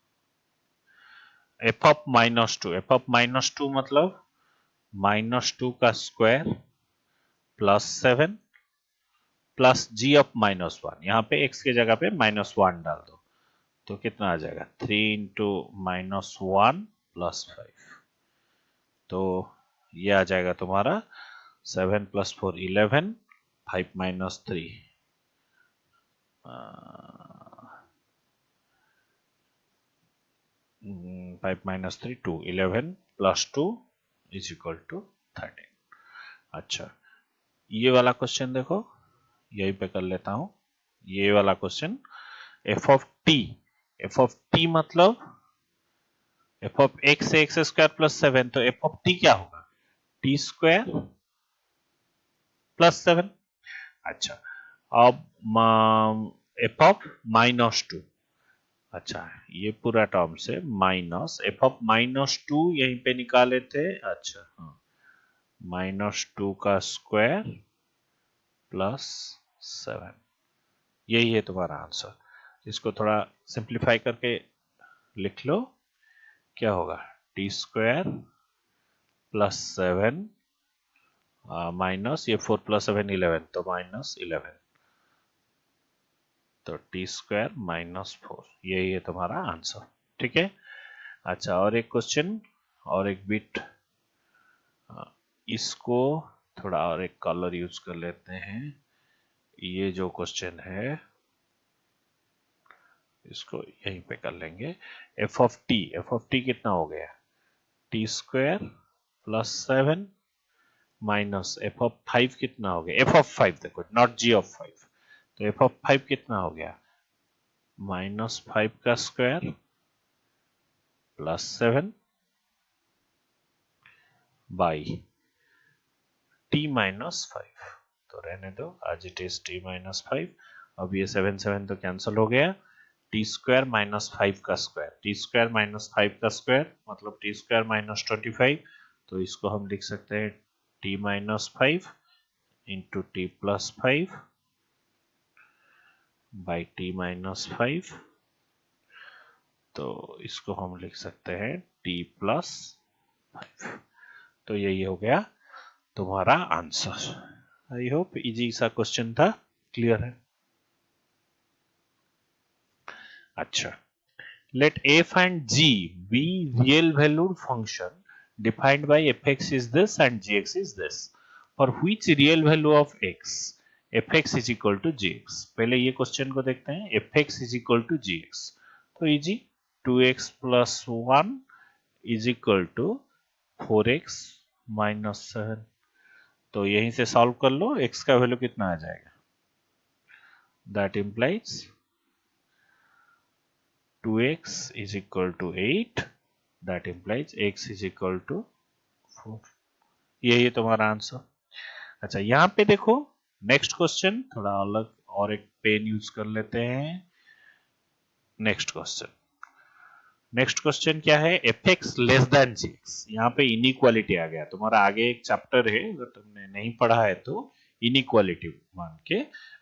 f(-2) मतलब -2 का square plus 7 plus g of -1, यहाँ पे x के जगह पे -1 डाल दो, तो कितना आ जाएगा 3 × -1 + 5, तो ये आ जाएगा तुम्हारा 7 + 4 11, 5 - 3 5 - 3 2, 11 + 2 = 13। अच्छा, ये वाला क्वेश्चन देखो, यहीं पे कर लेता हूं, ये वाला क्वेश्चन f(t) मतलब f(x) से x² + 7, तो f(t) क्या होगा, t² + 7। अच्छा, अब f(-2), अच्छा ये पूरा टर्म से माइनस f(-2) यहीं पे निकाले थे, अच्छा हाँ, -2 का स्क्वायर प्लस 7, यही है तुम्हारा आंसर। इसको थोड़ा सिंप्लीफाई करके लिख लो, क्या होगा t² + 7 माइनस ये 4 + 7 11, तो -11, तो t² -4, यही है तुम्हारा आंसर, ठीक है। अच्छा, और एक क्वेश्चन और एक बिट, इसको थोड़ा और एक कलर यूज कर लेते हैं, ये जो क्वेश्चन है इसको यहीं पे कर लेंगे, f(t) कितना हो गया, t² + 7 माइनस f(5) कितना हो गया, f(5) देखो, नॉट g ऑफ 5, तो f(5) कितना हो गया, -5 का स्क्वायर प्लस 7 बाई t -5, तो रहने दो आज इट इज t -5। अब ये 7 तो कैंसिल हो गया, t² -5 का स्क्वायर, t² -5 का स्क्वायर मतलब t² -25, तो इसको हम लिख सकते हैं t -5 × t + 5 बाई t -5, तो इसको हम लिख सकते हैं t + 5, तो यही हो गया तुम्हारा आंसर। आई होप इजी सा क्वेश्चन था, क्लियर है। अच्छा, let f and g be real valued function defined by fx is this and gx is this, for which real value of x fx is equal to gx। पहले ये question को देखते हैं, fx is equal to gx, तो easy, 2x + 1 is equal to 4x - 7, तो यहीं से solve कर लो, x का वैल्यू कितना आ जाएगा, that implies 2x is equal to 8, that implies x is equal to 4, यही है तुम्हारा आंसर। अच्छा, यहाँ पे देखो नेक्स्ट क्वेश्चन थोड़ा अलग, और एक पेन यूज कर लेते हैं। नेक्स्ट क्वेश्चन, नेक्स्ट क्वेश्चन क्या है, एफ एक्स लेस देन जी एक्स। यहाँ पे इनइक्वालिटी आ गया, तुम्हारा आगे एक चैप्टर है अगर तुमने नहीं पढ़ा है तो इनइक्वालिटी मान के,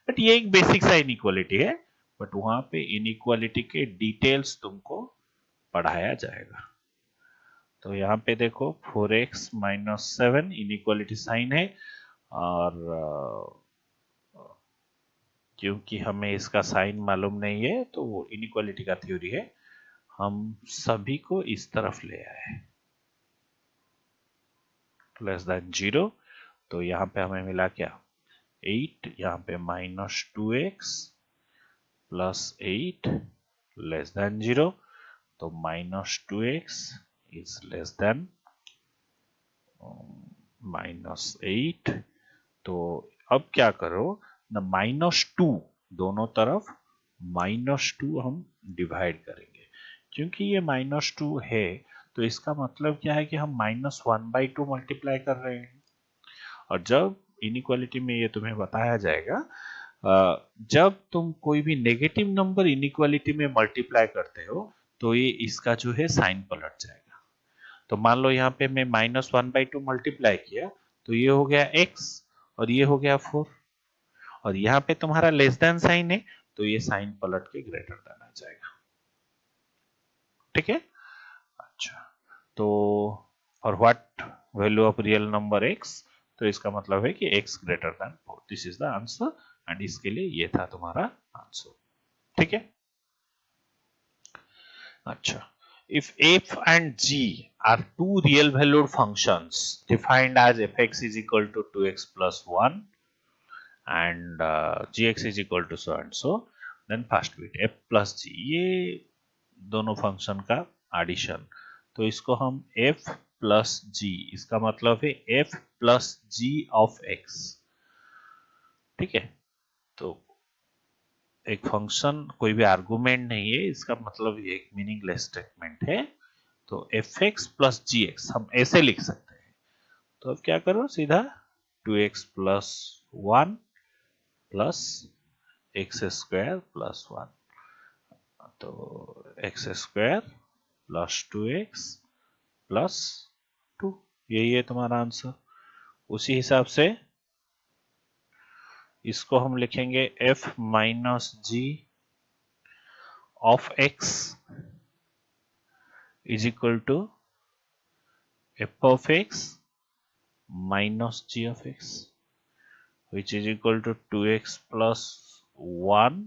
बट ये एक बेसिक सा इनइक्वालिटी है, बट वहां पे इनइक्वालिटी के डिटेल्स तुमको पढ़ाया जाएगा। तो यहाँ पे देखो 4x माइनस 7 इनइक्वालिटी साइन है, और क्योंकि हमें इसका साइन मालूम नहीं है तो वो इनइक्वालिटी का थ्योरी है, हम सभी को इस तरफ ले आए लेस देन 0। तो यहाँ पे हमें मिला क्या, 8, यहाँ पे minus 2x plus 8 less than 0, तो minus 2x is less than minus 8। तो अब क्या करो न, -2 दोनों तरफ -2 हम डिवाइड करेंगे, क्योंकि ये -2 है तो इसका मतलब क्या है कि हम -1/2 मल्टीप्लाई कर रहे हैं। और जब इनइक्वालिटी में ये तुम्हें बताया जाएगा, जब तुम कोई भी नेगेटिव नंबर इनइक्वालिटी में मल्टीप्लाई करते हो तो ये इसका जो है साइन पलट जाएगा। तो मान लो यहाँ पे मैं -1/2 मल्टीप्लाई किया तो ये हो गया x और ये हो गया 4, और यहाँ पे तुम्हारा लेस देन साइन है तो ये साइन पलट के ग्रेटर देन आ जाएगा। ठीक है, अच्छा, तो और what value of real number x, तो इसका मतलब है कि x greater then 4, this is the answer, and इसके लिए ये था तुम्हारा आंसर। ठीक है, अच्छा, if f and g are two real valued functions defined as fx is equal to 2x plus 1 and gx is equal to so and so, then first bit f plus g, ये दोनों function का addition, तो इसको हम f plus g, इसका मतलब है f plus g of x। ठीक है, तो एक फंक्शन कोई भी आर्गुमेंट नहीं है, इसका मतलब ये एक मीनिंगलेस स्टेटमेंट है। तो एफ एक्स प्लस जी एक्स हम ऐसे लिख सकते हैं। तो अब क्या करो, सीधा 2x plus 1 plus x square plus 1, तो x square plus 2x plus 2, यही है तुम्हारा आंसर। उसी हिसाब से इसको हम लिखेंगे f minus g of x is equal to f of x minus g of x, which is equal to 2x plus 1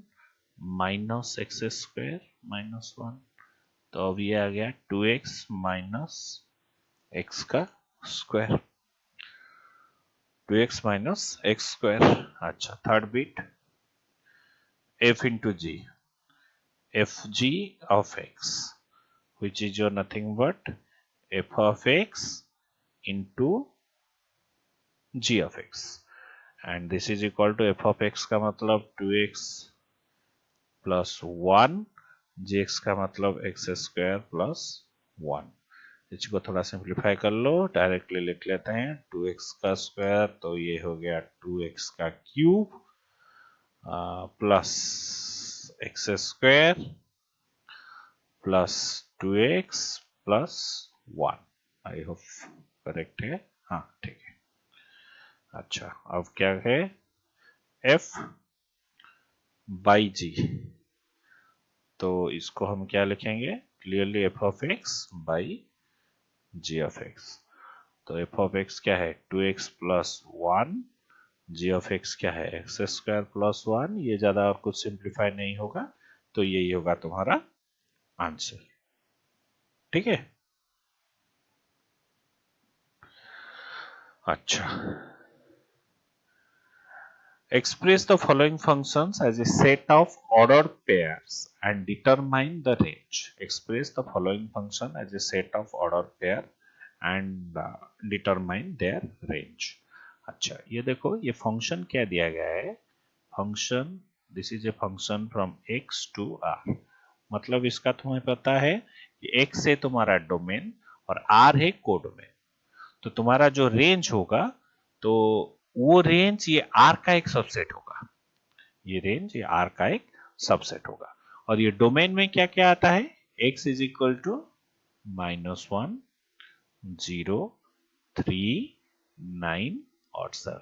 minus x square minus 1। तो अब ये आ गया 2x minus x का square, 2x minus x square। अच्छा, third bit f into g, fg of x, which is your nothing but f of x into g of x, and this is equal to f of x का मतलब 2x plus 1, gx का मतलब x square plus 1। इसको थोड़ा simplify कर लो, directly लिख लेते हैं 2x का स्क्वायर, तो ये हो गया 2x का cube plus x square plus 2x plus 1। I hope correct है, हाँ ठीक है। अच्छा, अब क्या है, f बाई जी, तो इसको हम क्या लिखेंगे, clearly f of x by g of x। तो f ऑफ x क्या है, 2x plus 1, g of x क्या है, x स्क्वायर प्लस 1। ये ज्यादा और कुछ सिंप्लीफाई नहीं होगा, तो यही होगा तुम्हारा आंसर। ठीक है, अच्छा, express the following functions as a set of ordered pairs and determine the range। express the following function as a set of ordered pair and determine their range। अच्छा, ये देखो, ये फंक्शन क्या दिया गया है, function this is a function from x to r, मतलब इसका तुम्हें पता है कि x है तुम्हारा डोमेन और r है कोडोमेन। तो तुम्हारा जो रेंज होगा, तो वो रेंज ये R का एक सबसेट होगा, ये रेंज ये R का एक सबसेट होगा। और ये डोमेन में क्या क्या आता है, x इज इक्वल टू -1 0 3 9 और 7।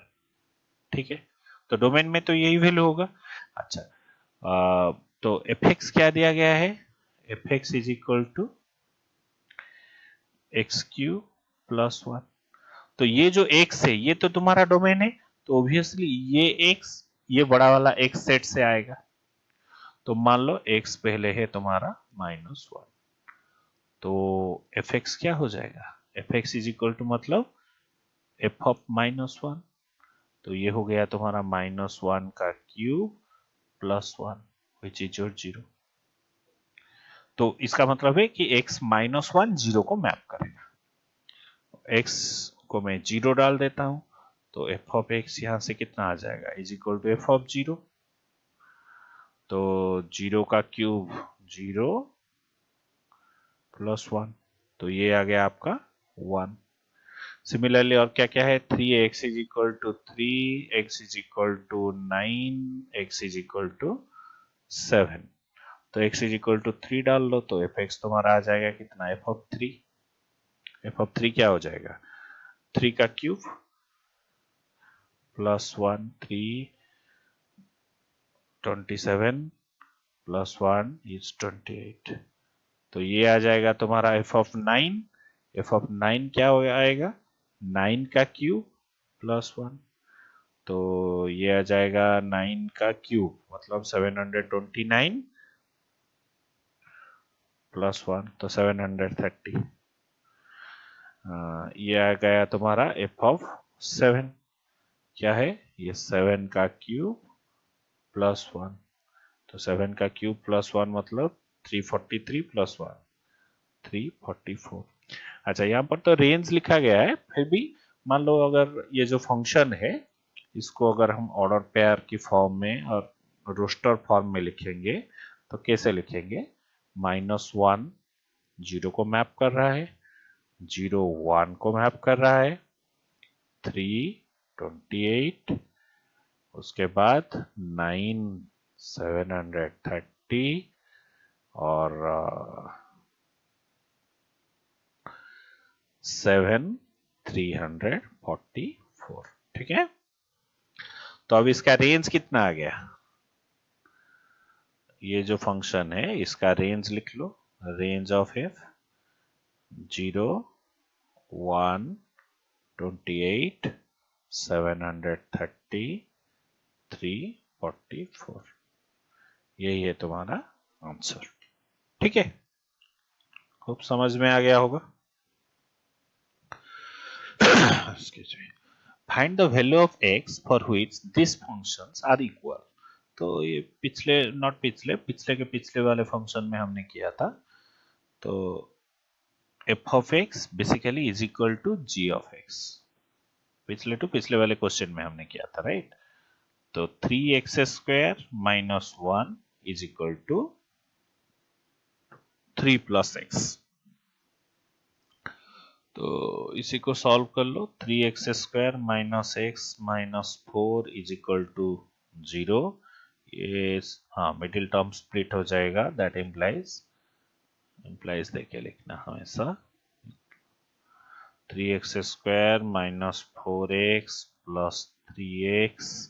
ठीक है, तो डोमेन में तो यही वैल्यू होगा। अच्छा, तो एफ एक्स क्या दिया गया है? F x is equal to x cube plus 1। तो ये जो x है ये तो तुम्हारा डोमेन है, तो ऑब्वियसली ये x, ये बड़ा वाला x सेट से आएगा। तो मान लो x पहले है तुम्हारा -1, तो एफ एक्स क्या हो जाएगा? F x is equal to मतलब एफ ऑफ -1, तो ये हो गया तुम्हारा -1 का cube plus 1 which is your 0। तो इसका मतलब है कि x -1 0 को मैप करेगा। x को मैं 0 डाल देता हूं, तो एफ ऑफ एक्स यहां से कितना आ जाएगा? Is equal to f of 0। तो 0 का क्यूब 0 प्लस 1, तो ये आ गया आपका 1। सिमिलरली और क्या क्या है? 3x is equal to 3, x is equal to 9, x is equal to 7। तो x इज इक्वल टू 3 डाल लो, तो एफ एक्स तुम्हारा आ जाएगा कितना? F of 3। एफ ऑफ 3 क्या हो जाएगा? 3 का क्यूब प्लस 1 3 27 प्लस 1 इज 28। तो ये आ जाएगा तुम्हारा एफ ऑफ 9। एफ ऑफ 9 क्या हो आएगा? 9 का क्यूब प्लस 1, तो ये आ जाएगा 9 का क्यूब मतलब 729 प्लस 1, तो 730। ये आ गया तुम्हारा एफ ऑफ 7। क्या है ये? 7 का क्यूब प्लस 1, तो 7 का क्यूब प्लस 1 मतलब 343 प्लस 1 344। अच्छा, यहाँ पर तो रेंज लिखा गया है, फिर भी मान लो अगर ये जो फंक्शन है इसको अगर हम ऑर्डर पेयर की फॉर्म में और रोस्टर फॉर्म में लिखेंगे तो कैसे लिखेंगे? -1 0 को मैप कर रहा है, 0 1 को मैप कर रहा है, 3 28, उसके बाद 9 730 और 7 344। ठीक है, तो अब इसका रेंज कितना आ गया? ये जो फंक्शन है इसका रेंज लिख लो। Range of F 0 1 28 730 344। यही है तुम्हारा आंसर। ठीक है, खूब समझ में आ गया होगा। Find the value of x for which this functions are equal. तो ये पिछले नॉट पिछले पिछले के पिछले वाले फंक्शन में हमने किया था। तो f of x basically is equal to g of x। पिछले टू पिछले वाले क्वेश्चन में हमने किया था, राइट? तो 3x² minus 1 is equal to 3 plus x। तो इसी को सॉल्व कर लो। 3x² minus x minus 4 is equal to 0। ये हाँ मिडिल टर्म स्प्लिट हो जाएगा, दैट इम्प्लाइज देके लिखना हमेशा। 3x² minus 4x plus 3x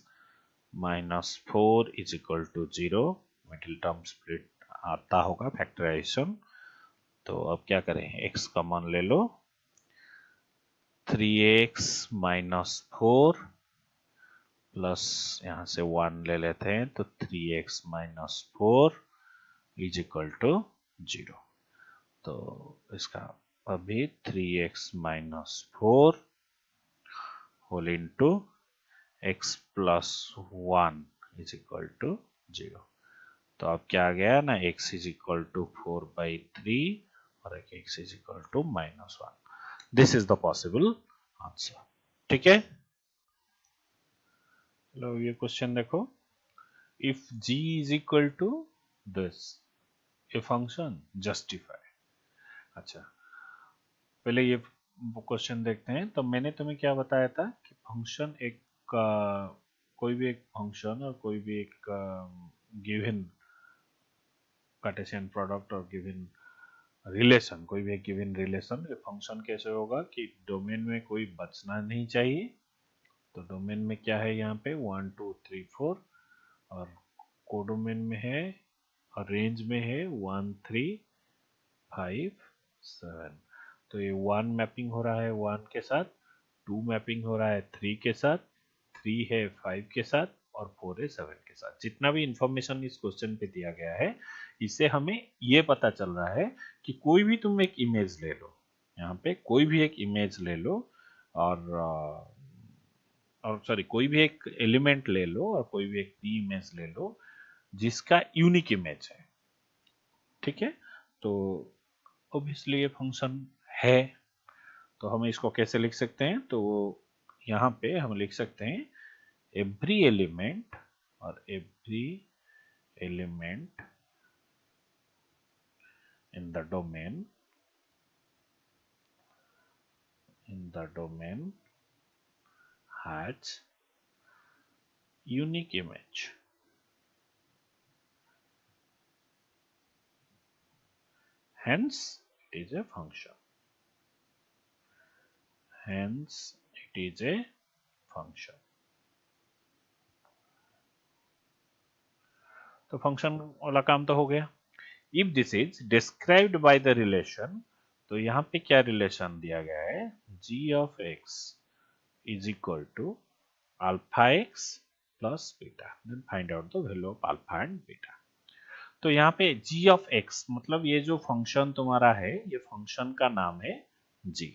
minus 4 is equal to 0। Middle term split आता होगा फैक्टराइजेशन। तो अब क्या करें? x कॉमन ले लो। 3x माइनस 4 प्लस यहाँ से 1 ले लेते हैं, तो 3x minus 4 is equal to 0। तो इसका अभी 3x minus 4 whole into x plus 1 is equal to 0। तो अब क्या आ गया ना, x इज इक्वल टू 4/3 और एक x is equal to -1। This is the possible answer. ठीक है, चलो ये क्वेश्चन देखो। If g is equal to this a function justify. अच्छा, पहले ये क्वेश्चन देखते हैं। तो मैंने तुम्हें क्या बताया था कि फंक्शन एक कोई भी एक फंक्शन और कोई भी एक गिवन कार्टेशियन प्रोडक्ट और गिवन रिलेशन, कोई भी गिवन रिलेशन, फंक्शन कैसे होगा कि डोमेन में कोई बचना नहीं चाहिए। तो डोमेन में क्या है यहाँ पे 1 2 3 4, और कोडोमेन में है और रेंज में है 1 3 5 7। तो ये 1 मैपिंग हो रहा है 1 के साथ, 2 मैपिंग हो रहा है 3 के साथ, 3 है 5 के साथ, और 4 है 7 के साथ। जितना भी इंफॉर्मेशन इस क्वेश्चन पे दिया गया है, इससे हमें ये पता चल रहा है कि कोई भी तुम एक इमेज ले लो, यहाँ पे कोई भी एक इमेज ले लो, और सॉरी कोई भी एक एलिमेंट ले लो और कोई भी एक पी इमेज ले लो जिसका यूनिक इमेज है। ठीक है, तो ऑब्वियसली ये फंक्शन है। तो हम इसको कैसे लिख सकते हैं, तो यहाँ पे हम लिख सकते हैं एवरी एलिमेंट, और every element in the domain has unique image. Hence, it is a function. Hence, it is a function. तो फंक्शन वाला काम तो हो गया। If this is described by the relation, तो यहाँ पे क्या रिलेशन दिया गया है, g of x is equal to alpha x plus beta, then find out the value of alpha and beta. तो यहाँ पे g of x मतलब ये जो फंक्शन तुम्हारा है, ये फंक्शन का नाम है g,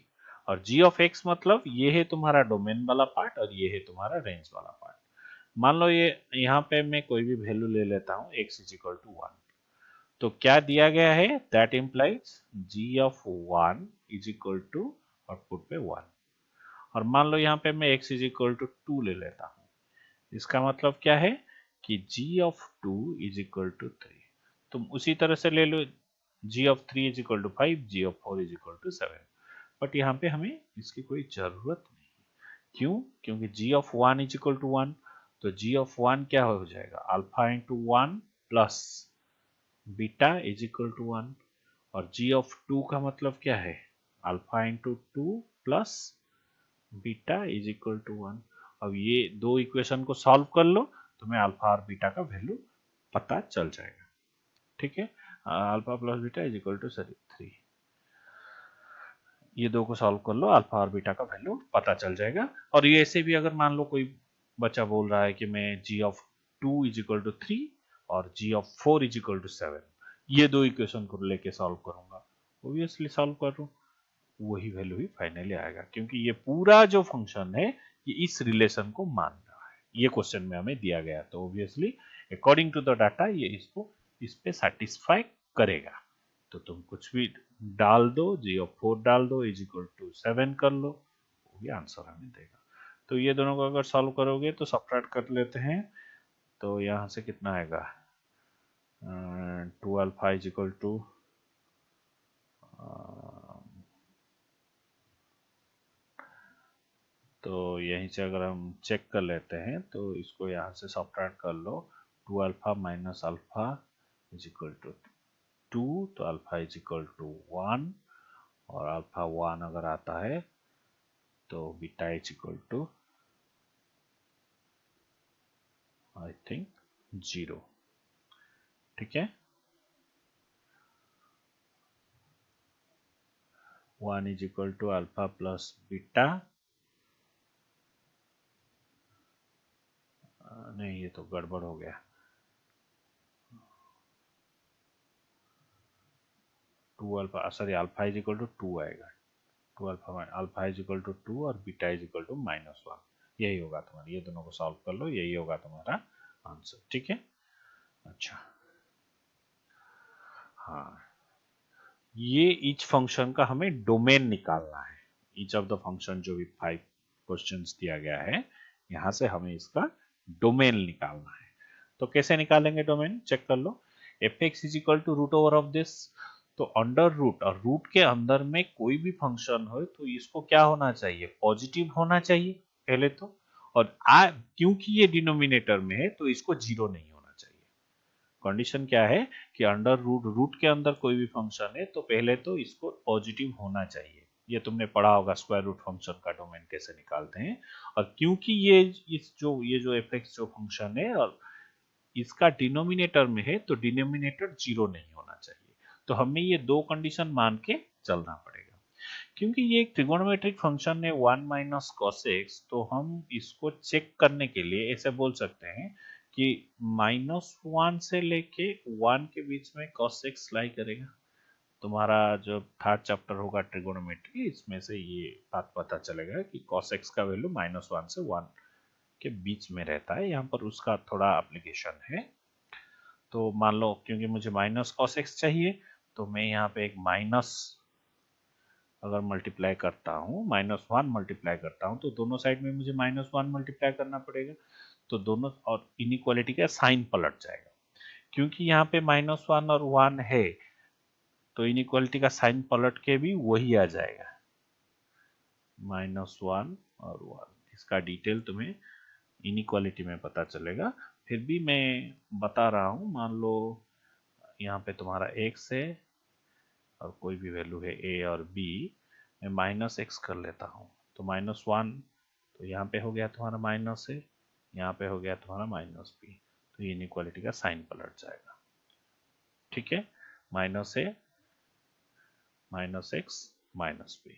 और g of x मतलब ये है तुम्हारा डोमेन वाला पार्ट और ये है तुम्हारा रेंज वाला पार्ट। मान लो ये यहाँ पे मैं कोई भी वैल्यू ले लेता हूँ x इज इक्वल टू 1, तो क्या दिया गया है, that implies g of 1 is equal to output पे 1, और मान लो यहाँ पे मैं x इज इक्वल टू 2 ले लेता हूँ, इसका मतलब क्या है कि g of 2 is equal to 3। तुम उसी तरह से ले लो g of 3 is equal to 5, g of 4 is equal to 7, but यहाँ पे हमें इसकी कोई जरूरत नहीं। क्यों? क्योंकि g of 1 is equal to 1, तो g of 1 क्या हो जाएगा, alpha into 1 plus beta is equal to 1, और g of 2 का मतलब क्या है, alpha into 2 plus beta is equal to 1। अब ये दो इक्वेशन को सॉल्व कर लो, तुम्हें अल्फा और बीटा का वैल्यू पता चल जाएगा। ठीक है, alpha plus beta is equal to 3, ये दो को सॉल्व कर लो, अल्फा और बीटा का वैल्यू पता चल जाएगा। और ये ऐसे भी अगर मान लो कोई बच्चा बोल रहा है कि मैं g of 2 is equal to 3 और g of 4 is equal to 7, ये दो इक्वेशन को लेके सॉल्व करूंगा, ऑब्वियसली सॉल्व करूँ, वही वैल्यू ही फाइनली आएगा, क्योंकि ये पूरा जो फंक्शन है ये इस रिलेशन को मान रहा है, ये क्वेश्चन में हमें दिया गया, तो obviously according to the data ये इसको इस पे सेटिस्फाई करेगा। तो तुम कुछ भी डाल दो, g of 4 डाल दो इज इक्वल टू 7 कर लो, वो भी आंसर हमें देगा। तो ये दोनों को अगर सॉल्व करोगे तो सब्ट्रैक्ट कर लेते हैं, तो यहाँ से कितना आएगा, 2 अल्फा इज इक्वल टू तो यहीं से अगर हम चेक कर लेते हैं तो इसको यहाँ से सब्ट्रैक्ट कर लो, 2 alpha minus alpha is equal to 2, तो अल्फा इज इक्वल टू 1, और अल्फा 1 अगर आता है तो beta is equal to I think 0। ठीक है, 1 is equal to alpha plus beta, नहीं ये तो गड़बड़ हो गया, 2 alpha sorry alpha is equal to 2 आएगा, 2 अल्फा इज इक्वल टू 2 और बीटा इज इक्वल टू -1, यही होगा तुम्हारा, ये दोनों को सॉल्व कर लो, यही होगा तुम्हारा आंसर। ठीक है, अच्छा हाँ, ये ईच फंक्शन का हमें डोमेन निकालना है, ईच ऑफ द फंक्शन जो भी 5 क्वेश्चंस दिया गया है, यहां से हमें इसका डोमेन निकालना है। तो कैसे निकालेंगे डोमेन, चेक कर लो, F x is equal to root over of this, तो अंडर रूट और रूट के अंदर में कोई भी फंक्शन हो तो इसको क्या होना चाहिए, पॉजिटिव होना चाहिए पहले तो, और क्योंकि ये डिनोमिनेटर में है तो इसको जीरो नहीं होना चाहिए। कंडीशन क्या है कि अंडर रूट के अंदर कोई भी फंक्शन है तो पहले तो इसको पॉजिटिव होना चाहिए। ये तुमने पढ़ा होगा स्क्वायर रूट फंक्शन का डोमेन कैसे निकालते हैं। और क्योंकि ये जो एफ एक्स जो फंक्शन है और इसका डिनोमिनेटर में है तो डिनोमिनेटर जीरो नहीं होना चाहिए। तो हमें ये दो कंडीशन मान के चलना पड़ेगा। क्योंकि ये एक ट्रिगोनोमेट्रिक फंक्शन है 1 माइनस कॉस एक्स, तो हम इसको चेक करने के लिए ऐसे बोल सकते हैं कि -1 से लेके 1 के बीच में कॉस एक्स लाई करेगा। तुम्हारा जो थर्ड चैप्टर होगा ट्रिगोनोमेट्री, इसमें से ये बात पता चलेगा कि कॉस एक्स का वैल्यू -1 से 1 के बीच में रहता है। यहाँ पर उसका थोड़ा एप्लीकेशन है। तो मान लो क्योंकि मुझे माइनस कॉस एक्स चाहिए, तो मैं यहाँ पे एक माइनस अगर मल्टीप्लाई करता हूँ, -1 मल्टीप्लाई करता हूँ, तो दोनों साइड में मुझे -1 मल्टीप्लाई करना पड़ेगा। तो दोनों और इनइक्वालिटी का साइन पलट जाएगा। क्योंकि यहाँ पे -1 और 1 है तो इनइक्वालिटी का साइन पलट के भी वही आ जाएगा, -1 और 1। इसका डिटेल तुम्हें इनइक्वालिटी में पता चलेगा। फिर भी मैं बता रहा हूँ, मान लो यहाँ पे तुम्हारा x है और कोई भी वैल्यू है a और b, मैं -x कर लेता हूँ। तो -1 तो यहाँ पे हो गया तुम्हारा माइनस है, यहाँ पे हो गया तुम्हारा -b। तो ये इनइक्वालिटी का साइन पलट जाएगा। ठीक है, -a -x -b,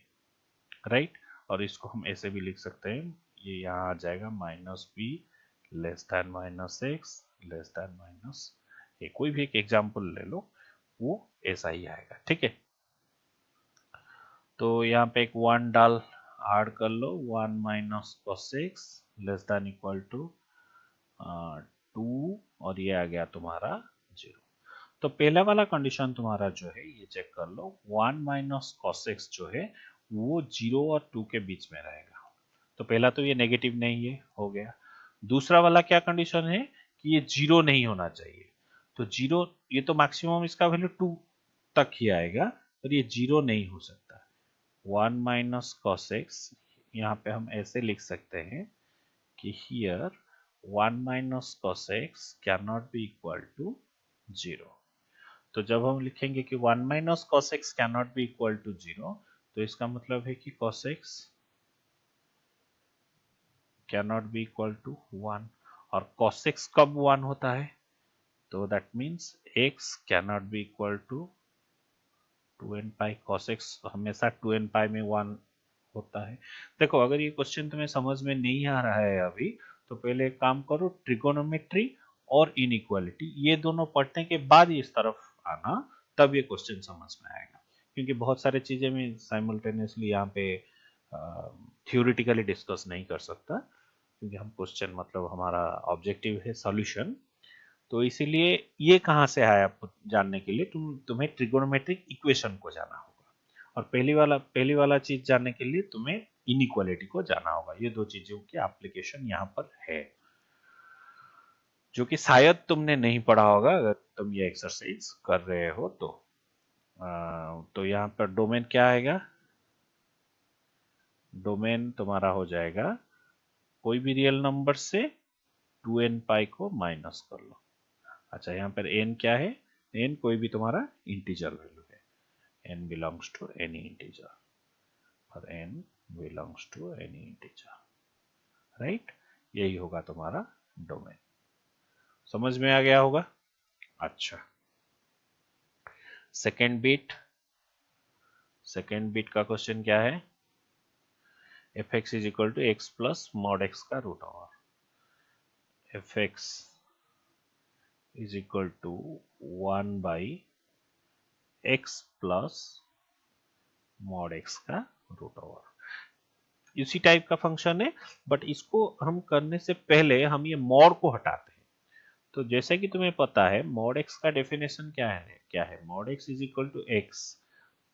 राइट। और इसको हम ऐसे भी लिख सकते हैं, ये यहाँ आ जाएगा -b less than -x less than -a। कोई भी एक एग्जाम्पल ले लो, वो ऐसा ही आएगा। ठीक है, तो यहाँ पे एक 1 डाल ऐड कर लो, 1 minus cos x less than equal to 2, और ये आ गया तुम्हारा 0। तो पहला वाला कंडीशन तुम्हारा जो है ये चेक कर लो, 1 माइनस कॉस एक्स जो है वो 0 और 2 के बीच में रहेगा। तो पहला तो ये नेगेटिव नहीं है, हो गया। दूसरा वाला क्या कंडीशन है कि ये 0 नहीं होना चाहिए। तो 0, ये तो मैक्सिमम इसका वैल्यू 2 तक ही आएगा, और ये 0 नहीं हो सकता। 1 माइनस कॉस एक्स, यहाँ पे हम ऐसे लिख सकते हैं कि here 1 minus cos x can not be equal to 0। तो जब हम लिखेंगे कि 1 minus cos x can not be equal to 0, तो इसका मतलब है कि cos x can not be equal to 1। और cos x कब 1 होता है? तो that means x can not be equal to 2n pi. cos x हमेशा 2n पाई में 1 होता है। देखो, अगर ये क्वेश्चन तुम्हें समझ में नहीं आ रहा है अभी, तो पहले एक काम करो, ट्रिगोनोमेट्री और इनइक्वालिटी ये दोनों पढ़ने के बाद इस तरफ आना, तब ये क्वेश्चन समझ में आएगा। क्योंकि बहुत सारी चीजें मैं साइमल्टेनियसली यहाँ पे थ्योरेटिकली डिस्कस नहीं कर सकता, क्योंकि हम क्वेश्चन मतलब हमारा ऑब्जेक्टिव है सॉल्यूशन। तो इसीलिए ये कहाँ से आया आपको जानने के लिए तुम्हें ट्रिगोनोमेट्रिक इक्वेशन को जाना होगा, और पहली वाला चीज जानने के लिए तुम्हें इनइक्वालिटी को जाना होगा। ये दो चीजों की एप्लीकेशन यहाँ पर है, जो कि शायद तुमने नहीं पढ़ा होगा अगर तुम ये एक्सरसाइज कर रहे हो तो यहाँ पर डोमेन क्या आएगा? डोमेन तुम्हारा हो जाएगा कोई भी रियल नंबर से 2n पाई को माइनस कर लो। अच्छा, यहाँ पर n क्या है? n कोई भी तुम्हारा इंटीजर वैल्यू है, n belongs to any integer, और n belongs to any integer, right. यही होगा तुम्हारा डोमेन। समझ में आ गया होगा? अच्छा, सेकेंड बिट का क्वेश्चन क्या है? F x is equal to X plus mod X का root over. F x is equal to 1 by X plus mod X का रूट ओवर। इसी टाइप का फंक्शन है, बट इसको हम करने से पहले हम ये मॉड को हटाते हैं। तो जैसे कि तुम्हें पता है मॉड एक्स का डेफिनेशन क्या है? Mod x is equal to x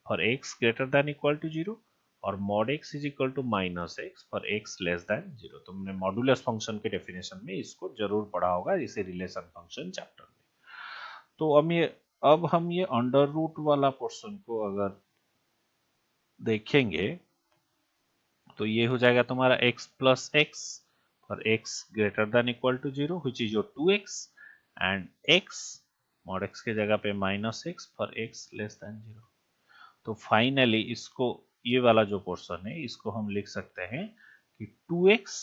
for x greater than equal to 0, और mod x is equal to minus x for x less than 0। तुमने मॉडुलस फंक्शन के डेफिनेशन में इसको जरूर पढ़ा होगा, इसे रिलेशन फंक्शन चैप्टर में। तो अब हम ये अंडर रूट वाला पोर्शन को अगर देखेंगे, तो ये हो जाएगा तुम्हारा x प्लस एक्स और x greater than equal to 0, which is your 2x, and x mod x के जगह पे -x for x less than 0। तो फाइनली इसको, ये वाला जो पोर्शन है इसको हम लिख सकते हैं कि 2x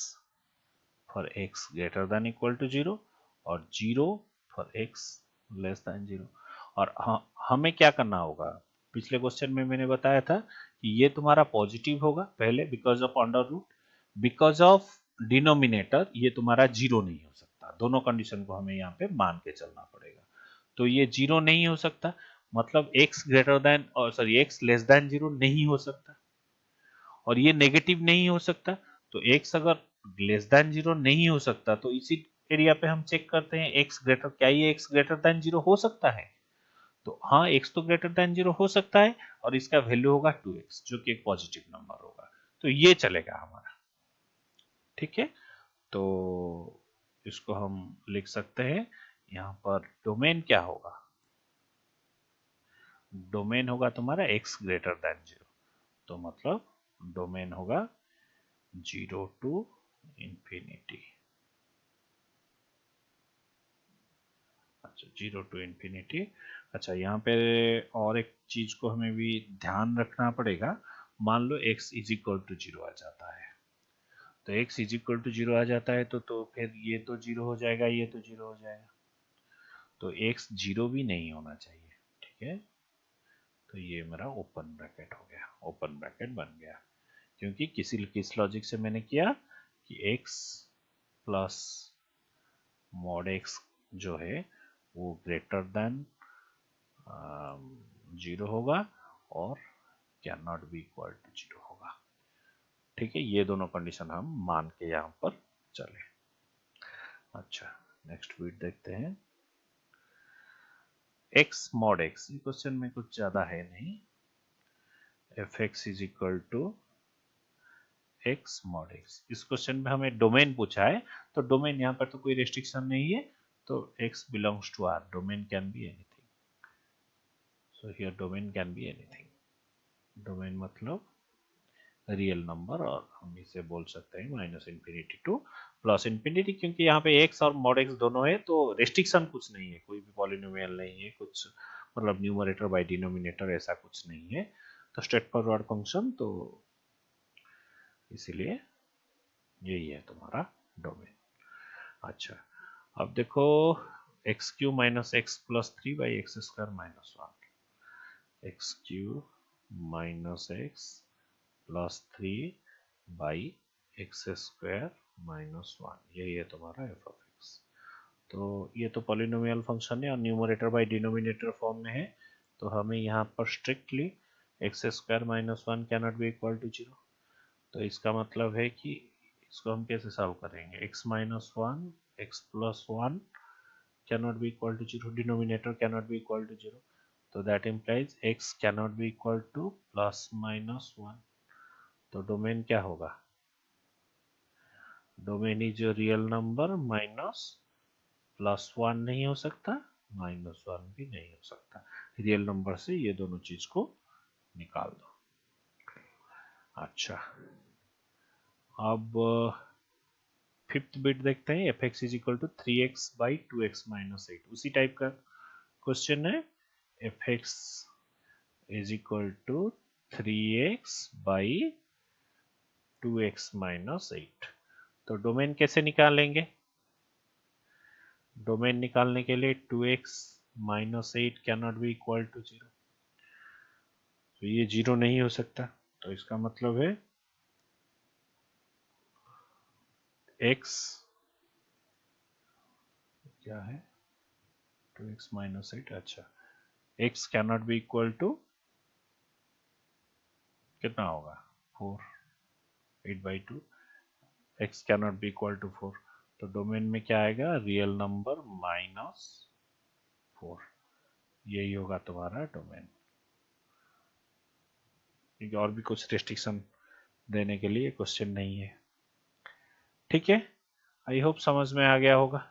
for x greater than equal to 0 और 0 फॉर x लेस देन 0। और हमें क्या करना होगा, पिछले क्वेश्चन में मैंने बताया था कि ये तुम्हारा पॉजिटिव होगा पहले because of under root, because of denominator ये तुम्हारा 0 नहीं हो सकता। दोनों कंडीशन को हमें यहाँ पे मान के चलना पड़ेगा। तो ये 0 नहीं हो सकता, मतलब x ग्रेटर देन और सॉरी x लेस देन 0 नहीं हो सकता, और ये नेगेटिव नहीं हो सकता। तो x अगर लेस देन 0 नहीं हो सकता तो इसी एरिया पे हम चेक करते हैं x ग्रेटर, क्या ये x ग्रेटर देन 0 हो सकता है? तो हाँ, x तो ग्रेटर देन 0 हो सकता है और इसका वैल्यू होगा 2x जो कि एक पॉजिटिव नंबर होगा। तो ये चलेगा हमारा, ठीक है। तो इसको हम लिख सकते हैं, यहाँ पर डोमेन क्या होगा, डोमेन होगा तुम्हारा x ग्रेटर देन 0। तो मतलब डोमेन होगा 0 टू इंफिनिटी। अच्छा, 0 टू इंफिनिटी। अच्छा, यहाँ पे और एक चीज को हमें भी ध्यान रखना पड़ेगा। मान लो x इज इक्वल टू 0 आ जाता है, तो x इज इक्वल टू 0 आ जाता है तो फिर ये तो 0 हो जाएगा, ये तो 0 हो जाएगा। तो x 0 भी नहीं होना चाहिए, ठीक है। तो ये मेरा ओपन ब्रैकेट हो गया, ओपन ब्रैकेट बन गया, क्योंकि किस लॉजिक से मैंने किया कि x प्लस मॉड x जो है वो ग्रेटर देन 0 होगा और can not be equal to 0 होगा, ठीक है। ये दोनों कंडीशन हम मान के यहाँ पर चले। अच्छा, नेक्स्ट बिट देखते हैं। x मॉड x, ये क्वेश्चन में कुछ ज्यादा है नहीं। F x is equal to x mod x, इस क्वेश्चन में हमें डोमेन पूछा है, तो डोमेन यहाँ पर तो कोई रेस्ट्रिक्शन नहीं है, तो x belongs to R, domain can be anything. So here domain can be anything. Domain मतलब रियल नंबर, और हम इसे बोल सकते हैं minus infinity to plus infinity, क्योंकि यहाँ पे x और मॉड x दोनों है तो रेस्ट्रिक्शन कुछ नहीं है, कोई भी पॉलिनोमियल नहीं है कुछ, मतलब न्यूमरेटर बाय डिनोमिनेटर ऐसा कुछ नहीं है। तो स्ट्रेट फॉरवर्ड फंक्शन, तो इसीलिए यही है तुम्हारा डोमेन। अच्छा, अब देखो x Q minus x plus 3 by x square minus 1, x Q minus x plus 3 by x square minus 1, यही है तुम्हारा एफ ऑफ एक्स। तो ये तो पॉलिनोमियल फंक्शन है और न्यूमरेटर बाई डिनोमिनेटर फॉर्म में है, तो हमें यहाँ पर strictly x square minus 1 can not be equal to 0। तो इसका मतलब है कि इसको हम कैसे सॉल्व करेंगे, x minus 1 x plus 1 cannot be equal to 0, denominator cannot be equal to 0, तो that implies x cannot be equal to plus minus 1। तो डोमेन क्या होगा, domain is real number minus plus 1 नहीं हो सकता, माइनस 1 भी नहीं हो सकता। रियल नंबर से ये दोनों चीज को निकाल दो। अच्छा, अब फिफ्थ बिट देखते हैं, f x is equal to 3x by 2x minus 8, उसी टाइप का क्वेश्चन है। F x is equal to 3x by 2x minus 8। तो डोमेन कैसे निकालेंगे, डोमेन निकालने के लिए 2x minus 8 can not be equal to 0, तो ये 0 नहीं हो सकता। तो इसका मतलब है x क्या है, 2x माइनस 8, अच्छा x can not be equal to कितना होगा 4, 8/2, x can not be equal to 4। तो डोमेन में क्या आएगा, रियल नंबर माइनस 4, यही होगा तुम्हारा डोमेन, क्योंकि और भी कुछ रेस्ट्रिक्शन देने के लिए क्वेश्चन नहीं है, ठीक है। आई होप समझ में आ गया होगा।